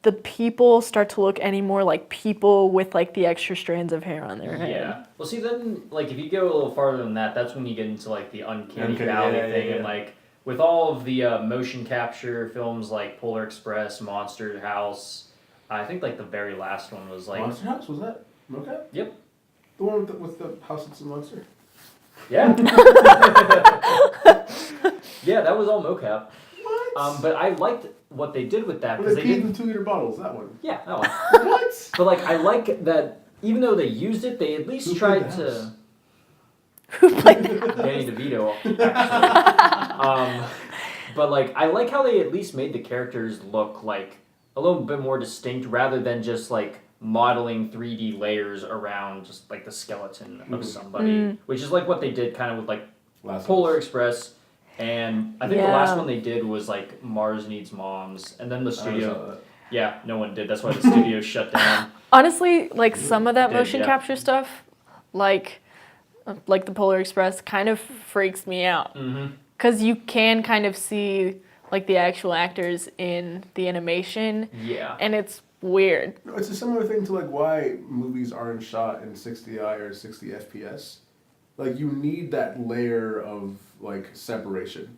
the people start to look any more like people with, like, the extra strands of hair on their head. Yeah. Well, see, then, like, if you go a little farther than that, that's when you get into, like, the uncanny valley thing. And, like, with all of the motion capture films like Polar Express, Monster House, I think, like, the very last one was, like... Monster House? Was that Mocap? Yep. The one with the house that's a monster? Yeah. Yeah, that was all mocap. What? But I liked what they did with that Because because they they peed did. in 2-liter bottles, that one. Yeah, that one. What? But like, I like that even though they used it, they at least Who tried played the to. house? Who played that? Danny DeVito, actually. But like, I like how they at least made the characters look like a little bit more distinct rather than just like modeling 3D layers around just like the skeleton of somebody, which is like what they did kind of with like Polar Express. And I think the last one they did was like Mars Needs Moms, and then the studio. Yeah, no one did. That's why the studio shut down. Honestly, like, some of that Did, motion capture stuff, like the Polar Express, kind of freaks me out. Because you can kind of see, like, the actual actors in the animation. Yeah. And it's weird. No, it's a similar thing to, like, why movies aren't shot in 60i or 60 FPS. Like, you need that layer of, like, separation.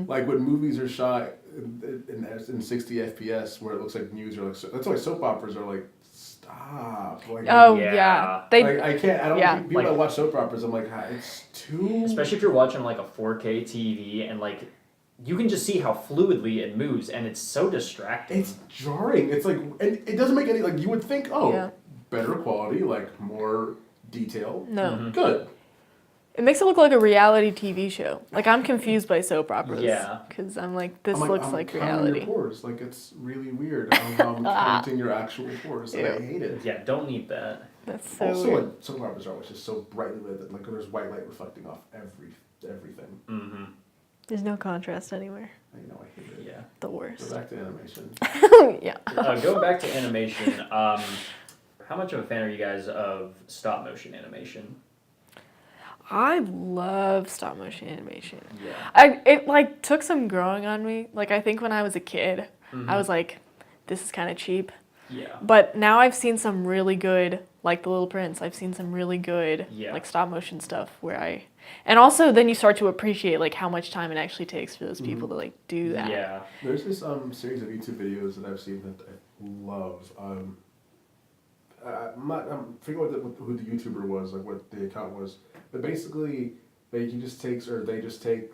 Like, when movies are shot in 60 FPS, where it looks like news or, like, that's why soap operas are, like, stop. Like, Oh, Yeah. yeah. like, I can't, I don't, people Like- that watch soap operas, I'm like, it's too... Especially if you're watching like a 4K TV and like you can just see how fluidly it moves and it's so distracting. It's jarring. It's like, and it doesn't make any, like, you would think, better quality, like, more detail. No. Good. It makes it look like a reality TV show. Like, I'm confused by soap operas. Yeah. Because I'm like, this I'm looks I'm like counting reality. Your pores. Like, it's really weird how I'm counting your actual pores, and I hate it. Yeah, don't need that. That's so Also, weird. like, soap operas are, which is so brightly lit that, like, there's white light reflecting off everything. There's no contrast anywhere. I know, I hate it. Yeah. The Go worst. back to animation. Yeah. Going back to animation, how much of a fan are you guys of stop motion animation? I love stop motion animation. Yeah. It like took some growing on me. Like, I think when I was a kid, I was like, this is kind of cheap. Yeah. But now I've seen some really good, like The Little Prince. I've seen some really good, Yeah. like stop motion stuff and also then you start to appreciate like how much time it actually takes for those people to like do that. Yeah. There's this series of YouTube videos that I've seen that I love. I forget who the YouTuber was, like what the account was, but basically they just take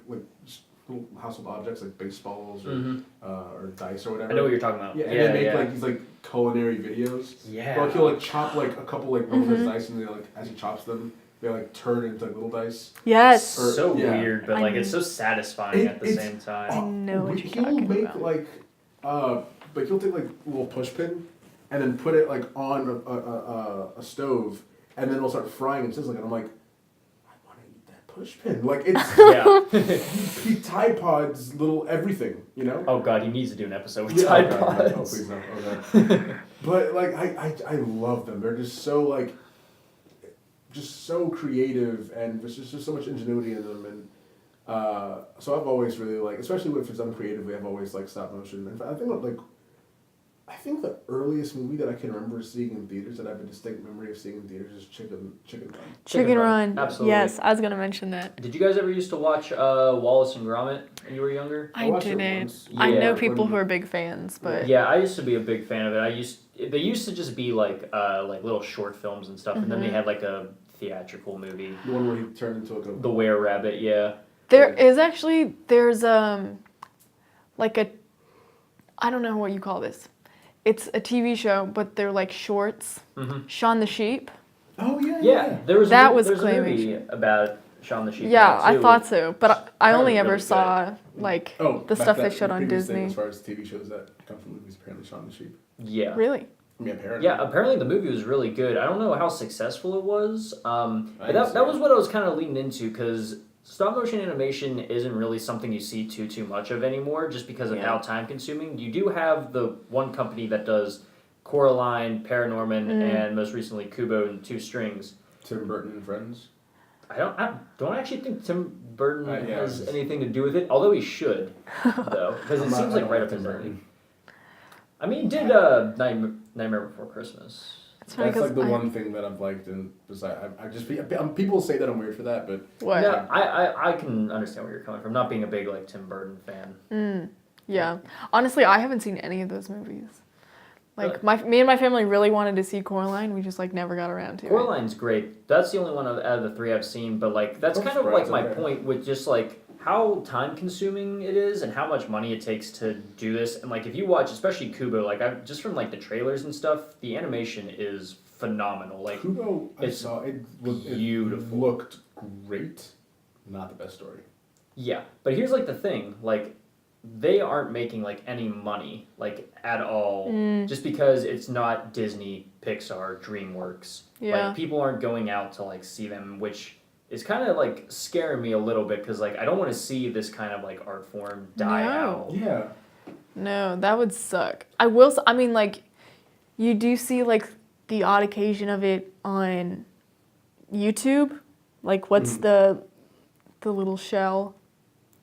like just little household objects like baseballs or dice or whatever. I know what you're talking about. Yeah, and they make like these like culinary videos. Yeah. But, like he'll like chop like a couple like one of his dice, and they like as he chops them, they like turn into like little dice. Yes. Or- So yeah. weird, but like it's so satisfying at the same time. I know what you're He'll talking make about. like he'll take like a little push pin and then put it like on a stove, and then it'll start frying and sizzling, and I'm like, I want to eat that push pin. Like it's Yeah. he Tide Pods little everything, you know. Oh god, he needs to do an episode with Yeah, Tide oh, God, no. Oh, Pods. please no. Oh, God. But like I love them. They're just so like just so creative, and there's just so much ingenuity in them, and so I've always really like, especially if it's done creatively, I've always liked stop motion. And I think the earliest movie that I can remember seeing in theaters that I have a distinct memory of seeing in theaters is Chicken Run. Chicken Run. Absolutely. Yes, I was gonna mention that. Did you guys ever used to watch Wallace and Gromit when you were younger? I watched it didn't. once. I know Yeah, people when- who are big fans, but Yeah, I used to be a big fan of it. They used to just be like little short films and stuff, and then they had like a theatrical movie, The one where he turned into like a The Were Rabbit. Yeah. there's like a, I don't know what you call this. It's a TV show, but they're like shorts. Mm-hmm. Shaun the Sheep. oh yeah Yeah, there was That a, was there's a movie claymation. about Shaun the Sheep. Yeah, now, I too. thought so, but I only Apparently ever really saw like Oh, the back stuff they that- showed the on previous thing Disney. As far as TV shows that come from movies, apparently Shaun the Sheep. Yeah. Really? I mean, apparently. Yeah, apparently the movie was really good. I don't know how successful it was, but I that see. was what I was kind of leaning into, because stop motion animation isn't really something you see too much of anymore, just because of Yeah. how time consuming. You do have the one company that does Coraline, Paranorman, and most recently Kubo and Two Strings. Tim Burton and Friends. I don't actually think Tim Burton Yeah, has it's- anything to do with it, although he should, though, because it I'm not- seems I like don't right like up his Tim alley. Burton. I mean, he did Nightmare Before Christmas. It's funny That's like 'cause the I- one thing that I've liked, and people say that I'm weird for that, but What? No, I can understand where you're coming from, not being a big like Tim Burton fan. Yeah. Honestly, I haven't seen any of those movies. Like Really? me and my family really wanted to see Coraline. We just like never got around to it. Coraline's great. That's the only one out of the three I've seen, but like that's I'm kind of like surprised, my okay. point with just like how time consuming it is and how much money it takes to do this. And like if you watch, especially Kubo, like I just from like the trailers and stuff, the animation is phenomenal. Like Kubo, I it's saw it beautiful. It looked great. Not the best story. yeah, but here's like the thing, like they aren't making like any money like at all just because it's not Disney, Pixar, DreamWorks. Yeah. Like people aren't going out to like see them, which is kind of like scaring me a little bit because like I don't want to see this kind of like art form die No. out. Yeah. No, that would suck. I mean, like, you do see, like, the odd occasion of it on YouTube. Like, what's the little shell?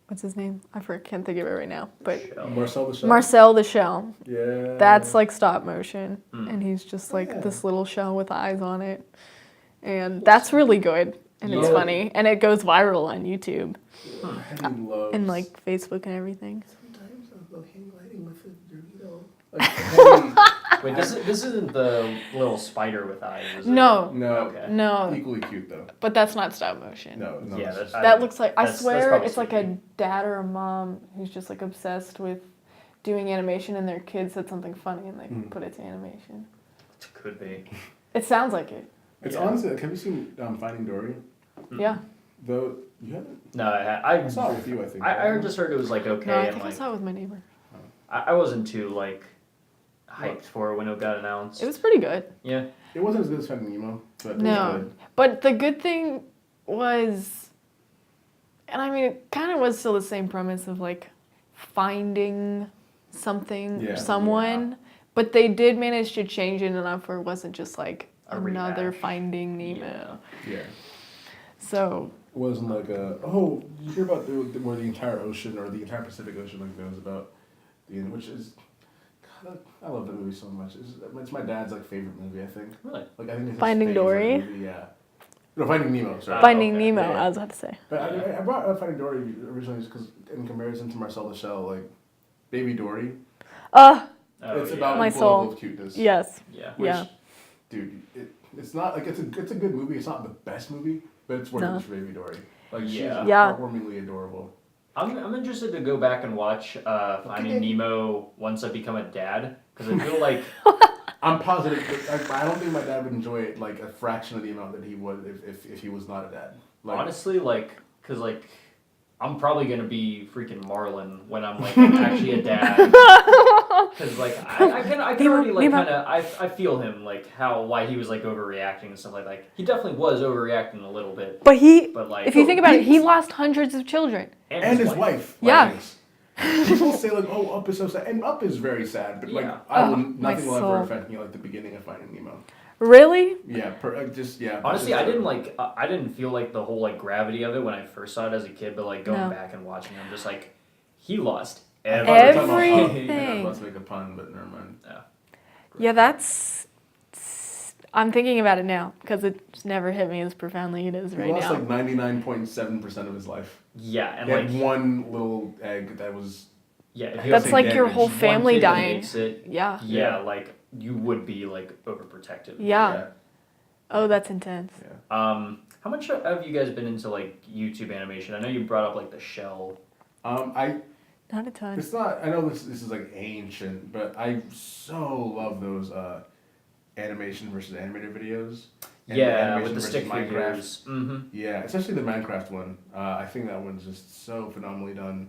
What's his name? Can't think of it right now. But Marcel the Shell. Marcel the Shell. Yeah. That's, like, stop motion. Mm. And he's just, like, Yeah. this little shell with eyes on it. And that's really good. And it's Yeah. funny. And it goes viral on YouTube. Henry loves. And, like, Facebook and everything. Sometimes I'll go hang gliding with a Dorito. Like, Henry, Wait, this isn't the little spider with eyes, is it? No. no. Okay. No. Equally cute though. But that's not stop motion. No. Yeah, it's just- That looks like, I that's swear, probably it's like a CG. dad or a mom who's just like obsessed with doing animation and their kid said something funny and they put it to animation. It could be. It sounds like it. It's Yeah. honestly like, have you seen Finding Dory? Yeah. Though you haven't. No, I saw it with you, I think. I just heard it was like okay, No, I and think I like saw it with my neighbor. I wasn't too like hyped for it when it got announced. It was pretty good. Yeah. It wasn't as good as Finding Nemo, but it was No. good. But the good thing was, and I mean, it kind of was still the same premise of like finding something Yeah. or someone, but they did manage to change it enough where it wasn't just like A another rehash. Finding Nemo. Yeah. Yeah. So, It wasn't like a you hear about where the entire ocean or the entire Pacific Ocean like knows about the which is God, I love that movie so much. It's my dad's like favorite movie. I think. Really? Like I think it's his Finding favorite Dory? movie, yeah. No, Finding Nemo. Sorry. Finding okay. Nemo, Yeah. I was about to say. But I brought up Finding Dory originally because in comparison to Marcel the Shell, like Baby Dory, Oh, it's yeah. about My equal soul. level of cuteness. Yes. Yeah. Which, Yeah. dude, it's not like it's a good movie. It's not the best movie, but it's worth No. it for Baby Dory. Like Yeah. she's Yeah. heartwarmingly adorable. I'm interested to go back and watch Finding Nemo once I become a dad because I feel like I'm positive. I don't think my dad would enjoy it like a fraction of the amount that he would if he was not a dad. Like, honestly because like I'm probably gonna be freaking Marlon when I'm like actually a dad because like I can already like Nemo. kind of I feel him like why he was like overreacting and stuff like that. He definitely was overreacting a little bit, But like if you think about it, he lost hundreds of children. and his wife. Yeah. Like, people say like, "Oh, Up is so sad," and Up is very sad. But like, Yeah. My nothing will soul. ever affect me like the beginning of Finding Nemo. Really? Yeah, yeah. honestly, just, I didn't feel like the whole like gravity of it when I first saw it as a kid, but like going No. back and watching it, I'm just like he lost I thought we were talking about Up, Everything. and I was about to make a pun, but never mind. Yeah, that's. I'm thinking about it now because it's never hit me as profoundly it is He right lost now. like 99.7% of his life. Yeah, and He like had one little egg that was. yeah, if That's say like your damage. whole one family kid that dying. makes it, Yeah. yeah, like you would be like overprotective. Yeah. Oh, that's intense. How much have you guys been into like YouTube animation? I know you brought up like the shell. Not a ton. It's not. I know this is like ancient, but I so love those animation versus animated videos. And Yeah, animation with the versus stick Minecraft. figures. Mm-hmm. Yeah, especially the Minecraft one. I think that one's just so phenomenally done.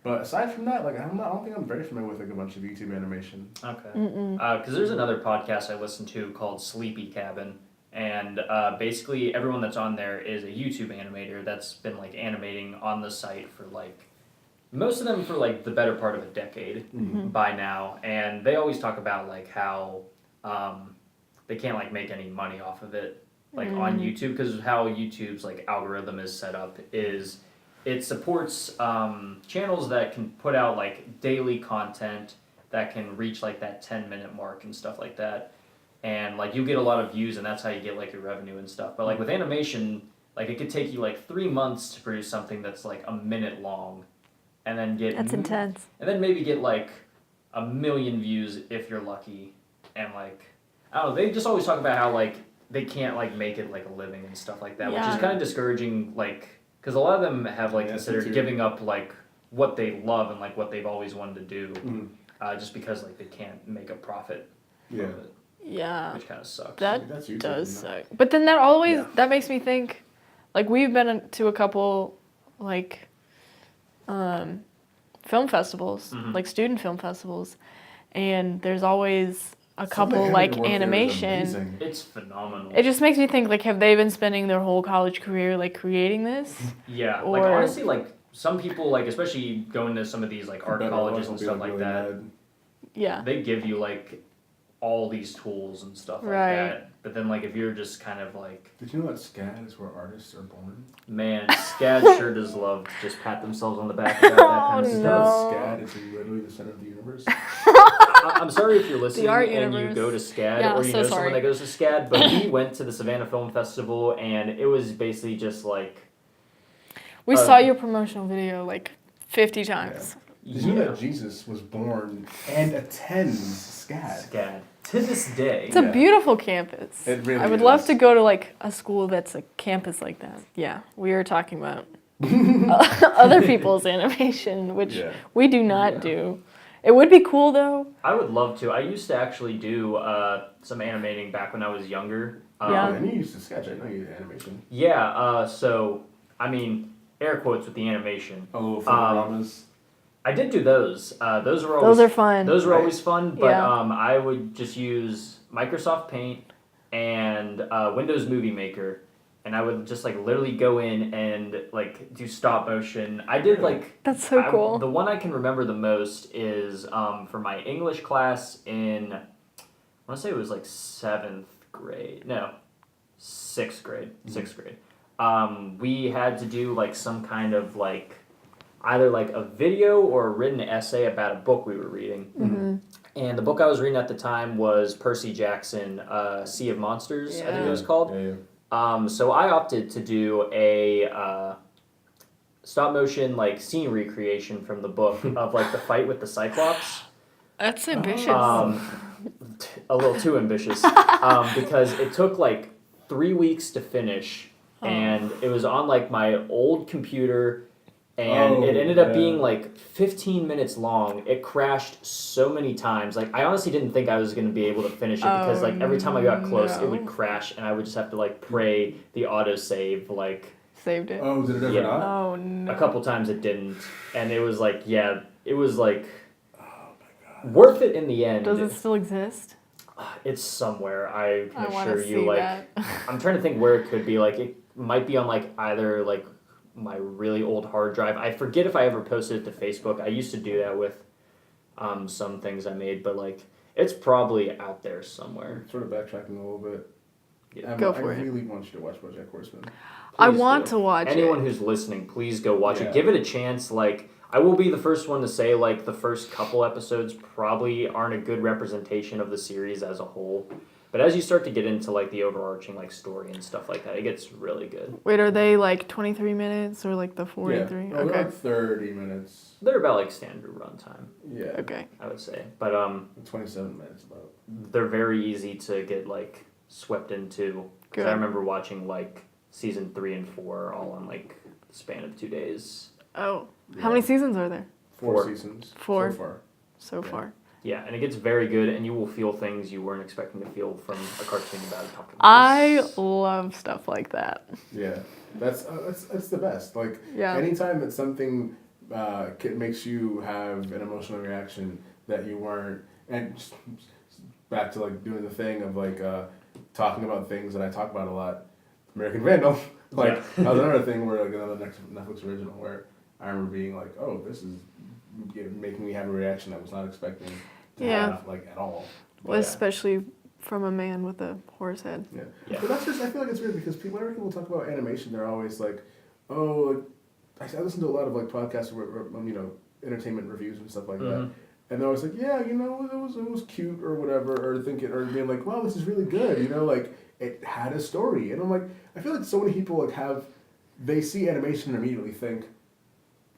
But aside from that, like I don't think I'm very familiar with like a bunch of YouTube animation. Okay. Mm-mm. Because there's another podcast I listen to called Sleepy Cabin, and basically everyone that's on there is a YouTube animator that's been like animating on the site for like most of them for like the better part of a decade by now, and they always talk about like how they can't like make any money off of it like on YouTube because how YouTube's like algorithm is set up is it supports channels that can put out like daily content that can reach like that 10-minute mark and stuff like that, and like you get a lot of views and that's how you get like your revenue and stuff. But like with animation, like it could take you like 3 months to produce something that's like a minute long, and then get That's intense. and then maybe get like 1 million views if you're lucky, and like I don't know, they just always talk about how like they can't like make it like a living and stuff like that, which Yeah. is kind of discouraging, like because a lot of them have like Yeah, considered me too. giving up like what they love and like what they've always wanted to do, just because like they can't make a profit Yeah. from it, Yeah. which kind of sucks. That That's YouTube, does you know? suck. But then that always Yeah. that makes me think, like we've been to a couple, like, film festivals, like student film festivals, and there's always a couple Some of the like animated work there is animation. amazing. It's phenomenal. It just makes me think like, have they been spending their whole college career like creating this? Yeah, like Or- honestly, like some people, like especially going to some of these like art But colleges I'll and be, stuff like really that, mad. Yeah. they give you like all these tools and stuff like Right. that. But then like if you're just kind of like, Did you know that SCAD is where artists are born? man, SCAD sure does love to just pat themselves on the back about that kind of Did you stuff. know No. that SCAD is literally the center of the universe? I'm sorry if you're listening art and you universe. go to SCAD Yeah, or you so know sorry. someone that goes to SCAD, but we went to the Savannah Film Festival and it was basically just like, We saw your promotional video like 50 times. Did you know that Jesus was born and attends SCAD? SCAD. To this day. It's a beautiful campus. It really I would love is. to go to like a school that's a campus like that. Yeah, we are talking about other people's animation, which Yeah. we do not do. It would be cool though. I would love to. I used to actually do some animating back when I was younger. Yeah. And you used to sketch. I know you did animation. Yeah, so, I mean, air quotes with the animation. Oh, photogramas. I did do those. Those were always Those are fun. Those were Right. always fun, but Yeah. I would just use Microsoft Paint and Windows Movie Maker, and I would just like literally go in and like do stop motion. I did like That's so cool. The one I can remember the most is for my English class in I want to say it was like 7th grade. No, 6th grade. 6th grade. We had to do like some kind of like either like a video or a written essay about a book we were reading. Mm-hmm. And the book I was reading at the time was Percy Jackson, Sea of Monsters, I think it was called. Yeah. So I opted to do a stop motion like scene recreation from the book of like the fight with the Cyclops. That's ambitious. A little too ambitious because it took like 3 weeks to finish, and it was on like my old computer, and it ended up being like 15 minutes long. It crashed so many times. Like I honestly didn't think I was going to be able to finish it because like every time I got close, it would crash, and I would just have to like pray the autosave like. Saved it. Oh, did it ever not? Oh no. A couple times it didn't, and it was like it was like worth it in the end. Does it still exist? It's somewhere. I I can want assure to you. see Like that. I'm trying to think where it could be. Like it might be on like either like my really old hard drive. I forget if I ever posted it to Facebook. I used to do that with some things I made, but like it's probably out there somewhere. Sort of backtracking a little bit. Yeah. Go for it. I really want you to watch BoJack Horseman. I Please want do. to watch Anyone it. who's listening, please go watch Yeah. it. Give it a chance. Like I will be the first one to say, like the first couple episodes probably aren't a good representation of the series as a whole. But as you start to get into like the overarching like story and stuff like that, it gets really good. Wait, are they like 23 minutes or like the 43? Yeah. Oh, Okay. about 30 minutes. They're about like standard runtime, Yeah. Okay. I would say. But 27 minutes about. they're very easy to get like swept into. 'Cause Good. I remember watching like season 3 and 4 all in like the span of 2 days. Oh, how many seasons are there? 4 4. seasons. Four. So far. So Yeah. far. Yeah, and it gets very good, and you will feel things you weren't expecting to feel from a cartoon about a talking I mouse. love stuff like that. Yeah. That's the best. Like Yeah. anytime that something makes you have an emotional reaction that you weren't, and just back to like doing the thing of like talking about things that I talk about a lot. American Vandal. Like Yeah. that was another thing where like another Netflix original where I remember being like, oh, this is making me have a reaction I was not expecting to Yeah. have like at all. Well, Yeah. especially from a man with a horse head. Yeah. Yeah. But that's just, I feel like it's weird because whenever people talk about animation, they're always like, oh, like, I listen to a lot of like podcasts where, entertainment reviews and stuff like that. And they're always like, yeah, it was cute or whatever, or being like, wow, this is really good, like it had a story. And I'm like, I feel like so many people like they see animation and immediately think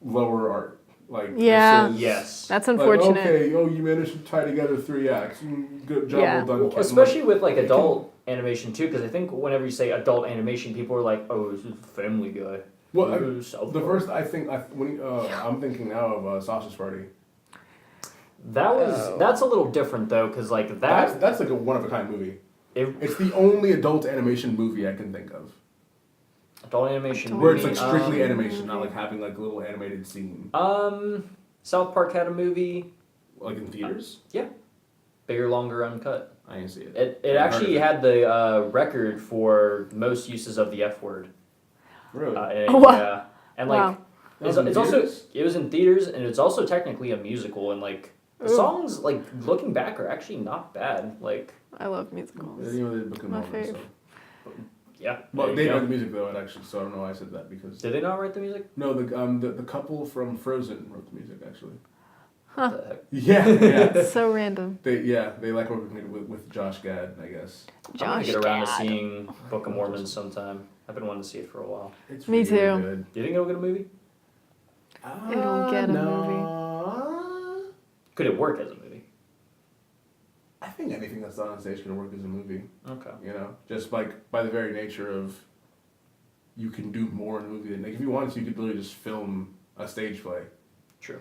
lower art. Like, Yeah. this is, Yes. That's like, unfortunate. okay, you managed to tie together 3 acts. Good job, Yeah. well done. Well, kid. especially with like adult animation too, because I think whenever you say adult animation, people are like, "Oh, this is Family Guy." Well, Ooh, South the Park." first I'm thinking now of Sausage Party. That's a little different though, because like That's like a one of a kind movie. It's the only adult animation movie I can think of adult animation where it's movie, like strictly animation, not like having like a little animated scene. South Park had a movie, Like in theaters. bigger, longer, uncut. I didn't see it. It I've actually heard had the record for most uses of the F word. Really? Wow. Yeah, and like Wow. That it's was in also theaters? it was in theaters, and it's also technically a musical, and like the Ooh. songs, like looking back, are actually not bad. Like I love musicals. They did Book of My Mormon, fave. so. yeah, Well, there they you know go. the music though, actually, so I don't know why I said that because. Did they not write the music? No, the couple from Frozen wrote the music actually. What the heck? Yeah, yeah. It's so random. They like working with Josh Gad, I guess. I'm gonna Josh get around to Gad. seeing Book of Mormon sometime. I've been wanting to see it for a while. It's Me really too. Good. Do you think it'll get a movie? It'll get a movie. Could it work as a movie? I think anything that's done on stage can work as a movie. Okay. Just like by the very nature of, you can do more in a movie than like if you wanted to, you could literally just film a stage play. True.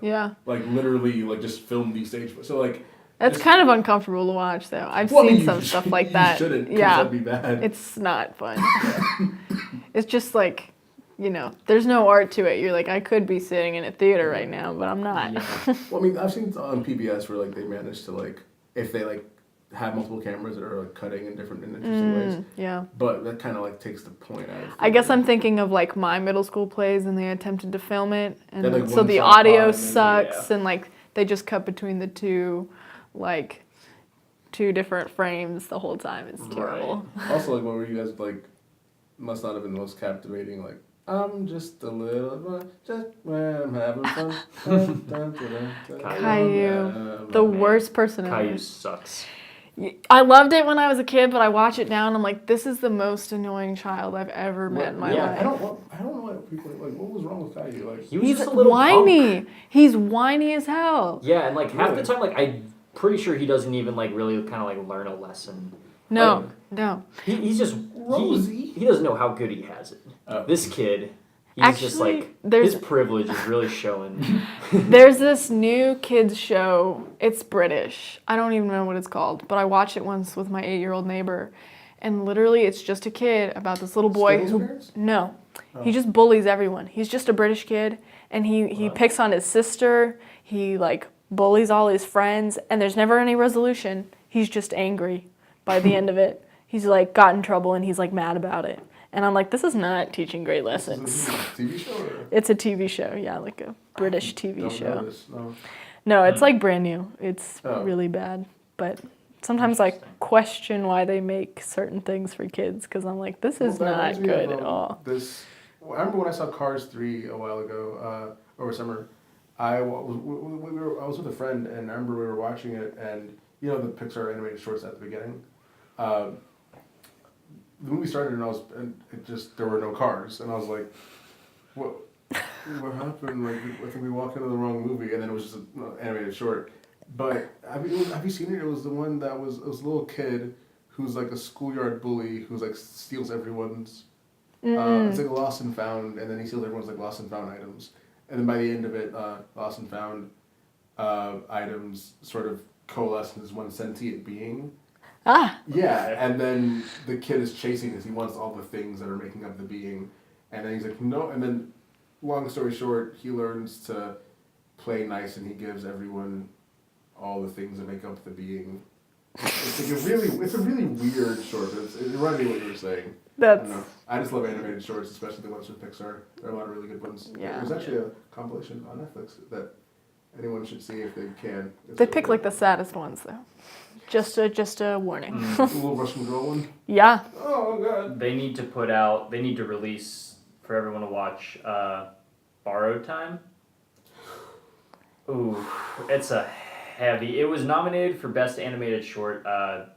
Yeah. Like literally, like just film the stage play. So like. That's Just- kind of uncomfortable to watch, though. I've Well, I seen mean, some you stuff sh- like you that. shouldn't, 'cause Yeah. that'd be bad. It's not fun. It's just like, there's no art to it. You're like, I could be sitting in a theater right now, but I'm not. Yeah. Well, I mean, I've seen on PBS where like they manage to like if they like have multiple cameras that are like cutting in different and interesting ways. Yeah. But that kind of like takes the point out of I guess theater. I'm thinking of like my middle school plays, and they attempted to film it, and They had, like, so one the tripod audio and then- sucks, and like they just cut between the two different frames the whole time. It's terrible. Also, like, what were you guys like? Must not have been the most captivating like I'm just a little boy, just when I'm having fun. Caillou, the worst person ever. Caillou sucks. I loved it when I was a kid, but I watch it now and I'm like, this is the most annoying child I've ever met in my life. I don't know why people like. What was wrong with Caillou? Like, He was He's just a little whiny. punk. He's whiny as hell. Yeah, and like half the Really? time, like I'm pretty sure he doesn't even like really kind of like learn a lesson. No, Like, no. he's just Rosie. he doesn't know how good he has it. Oh. This kid, he's just Actually, like there's- his privilege is really showing. There's this new kids show. It's British. I don't even know what it's called, but I watched it once with my 8-year-old neighbor, and literally it's just a kid about this little boy Skittles who Bears? no, Oh. he just bullies everyone. He's just a British kid, and he picks on his sister. He like bullies all his friends, and there's never any resolution. He's just angry by the end of it. He's like got in trouble and he's like mad about it. And I'm like, this is not teaching great lessons. Is it a TV show? Or? It's a TV show, yeah, like a British TV Don't show. know this, no. No, it's like brand new. It's Oh. really bad. But sometimes I question why they make certain things for kids because I'm like, this is Well, that not reminds me of, good at all. I remember when I saw Cars 3 a while ago, over summer. I was with a friend, and I remember we were watching it, and you know the Pixar animated shorts at the beginning. The movie started, and there were no cars, and I was like, what happened? Like, I think we walked into the wrong movie, and then it was just an animated short. But have you seen it? It was the one it was a little kid who's like a schoolyard bully who's like steals everyone's. It's like lost and found, and then he steals everyone's like lost and found items, and then by the end of it, lost and found items sort of coalesce into one sentient being. Ah, Yeah, and then the kid is chasing this. He wants all the things that are making up the being, and then he's like, no. And then, long story short, he learns to play nice, and he gives everyone all the things that make up the being. It's like it's a really weird short. It reminded me of what you were saying. I that's don't know. I just love animated shorts, especially the ones with Pixar. There are a lot of really good ones. Yeah. There's actually a compilation on Netflix that anyone should see if they can. It's they really pick good. like the saddest ones though. Just a warning. The little Russian girl one. Yeah. Oh god. They need to release for everyone to watch Borrowed Time. Ooh, it's a heavy. It was nominated for Best Animated Short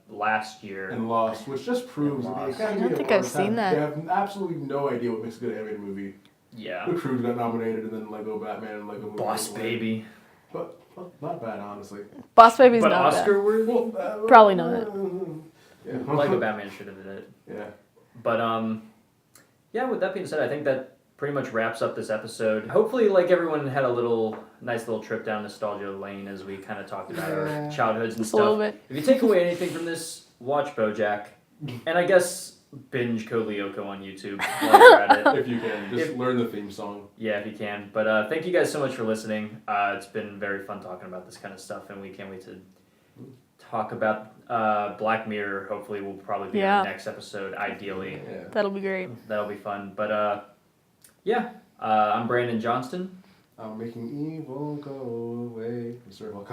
last year. And Lost, which just proves that the Lost. Academy I don't of think I've Arts seen that. They have absolutely no idea what makes a good animated movie. Yeah. The Croods got nominated, and then Lego Batman and Lego Movie. Boss was like- Baby. But not bad, honestly. Boss Baby's But not bad. Oscar worthy? Probably not. Yeah. Lego Batman should have did it. Yeah. But yeah, with that being said, I think that pretty much wraps up this episode. Hopefully, like, everyone had a nice little trip down nostalgia lane as we kind of talked about our childhoods and Just a little stuff. bit. If you take away anything from this, watch BoJack, and I guess binge Code Lyoko on YouTube while you're at it. If you can, just learn the theme song. Yeah, if you can. But thank you guys so much for listening. It's been very fun talking about this kind of stuff, and we can't wait to talk about Black Mirror. Hopefully, will probably be our next episode, ideally. Yeah. That'll be great. That'll be fun. But yeah, I'm Brandon Johnston. I'm making evil go away. Surafel.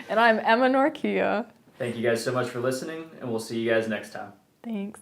And I'm Emma Norkia. Thank you guys so much for listening, and we'll see you guys next time. Thanks.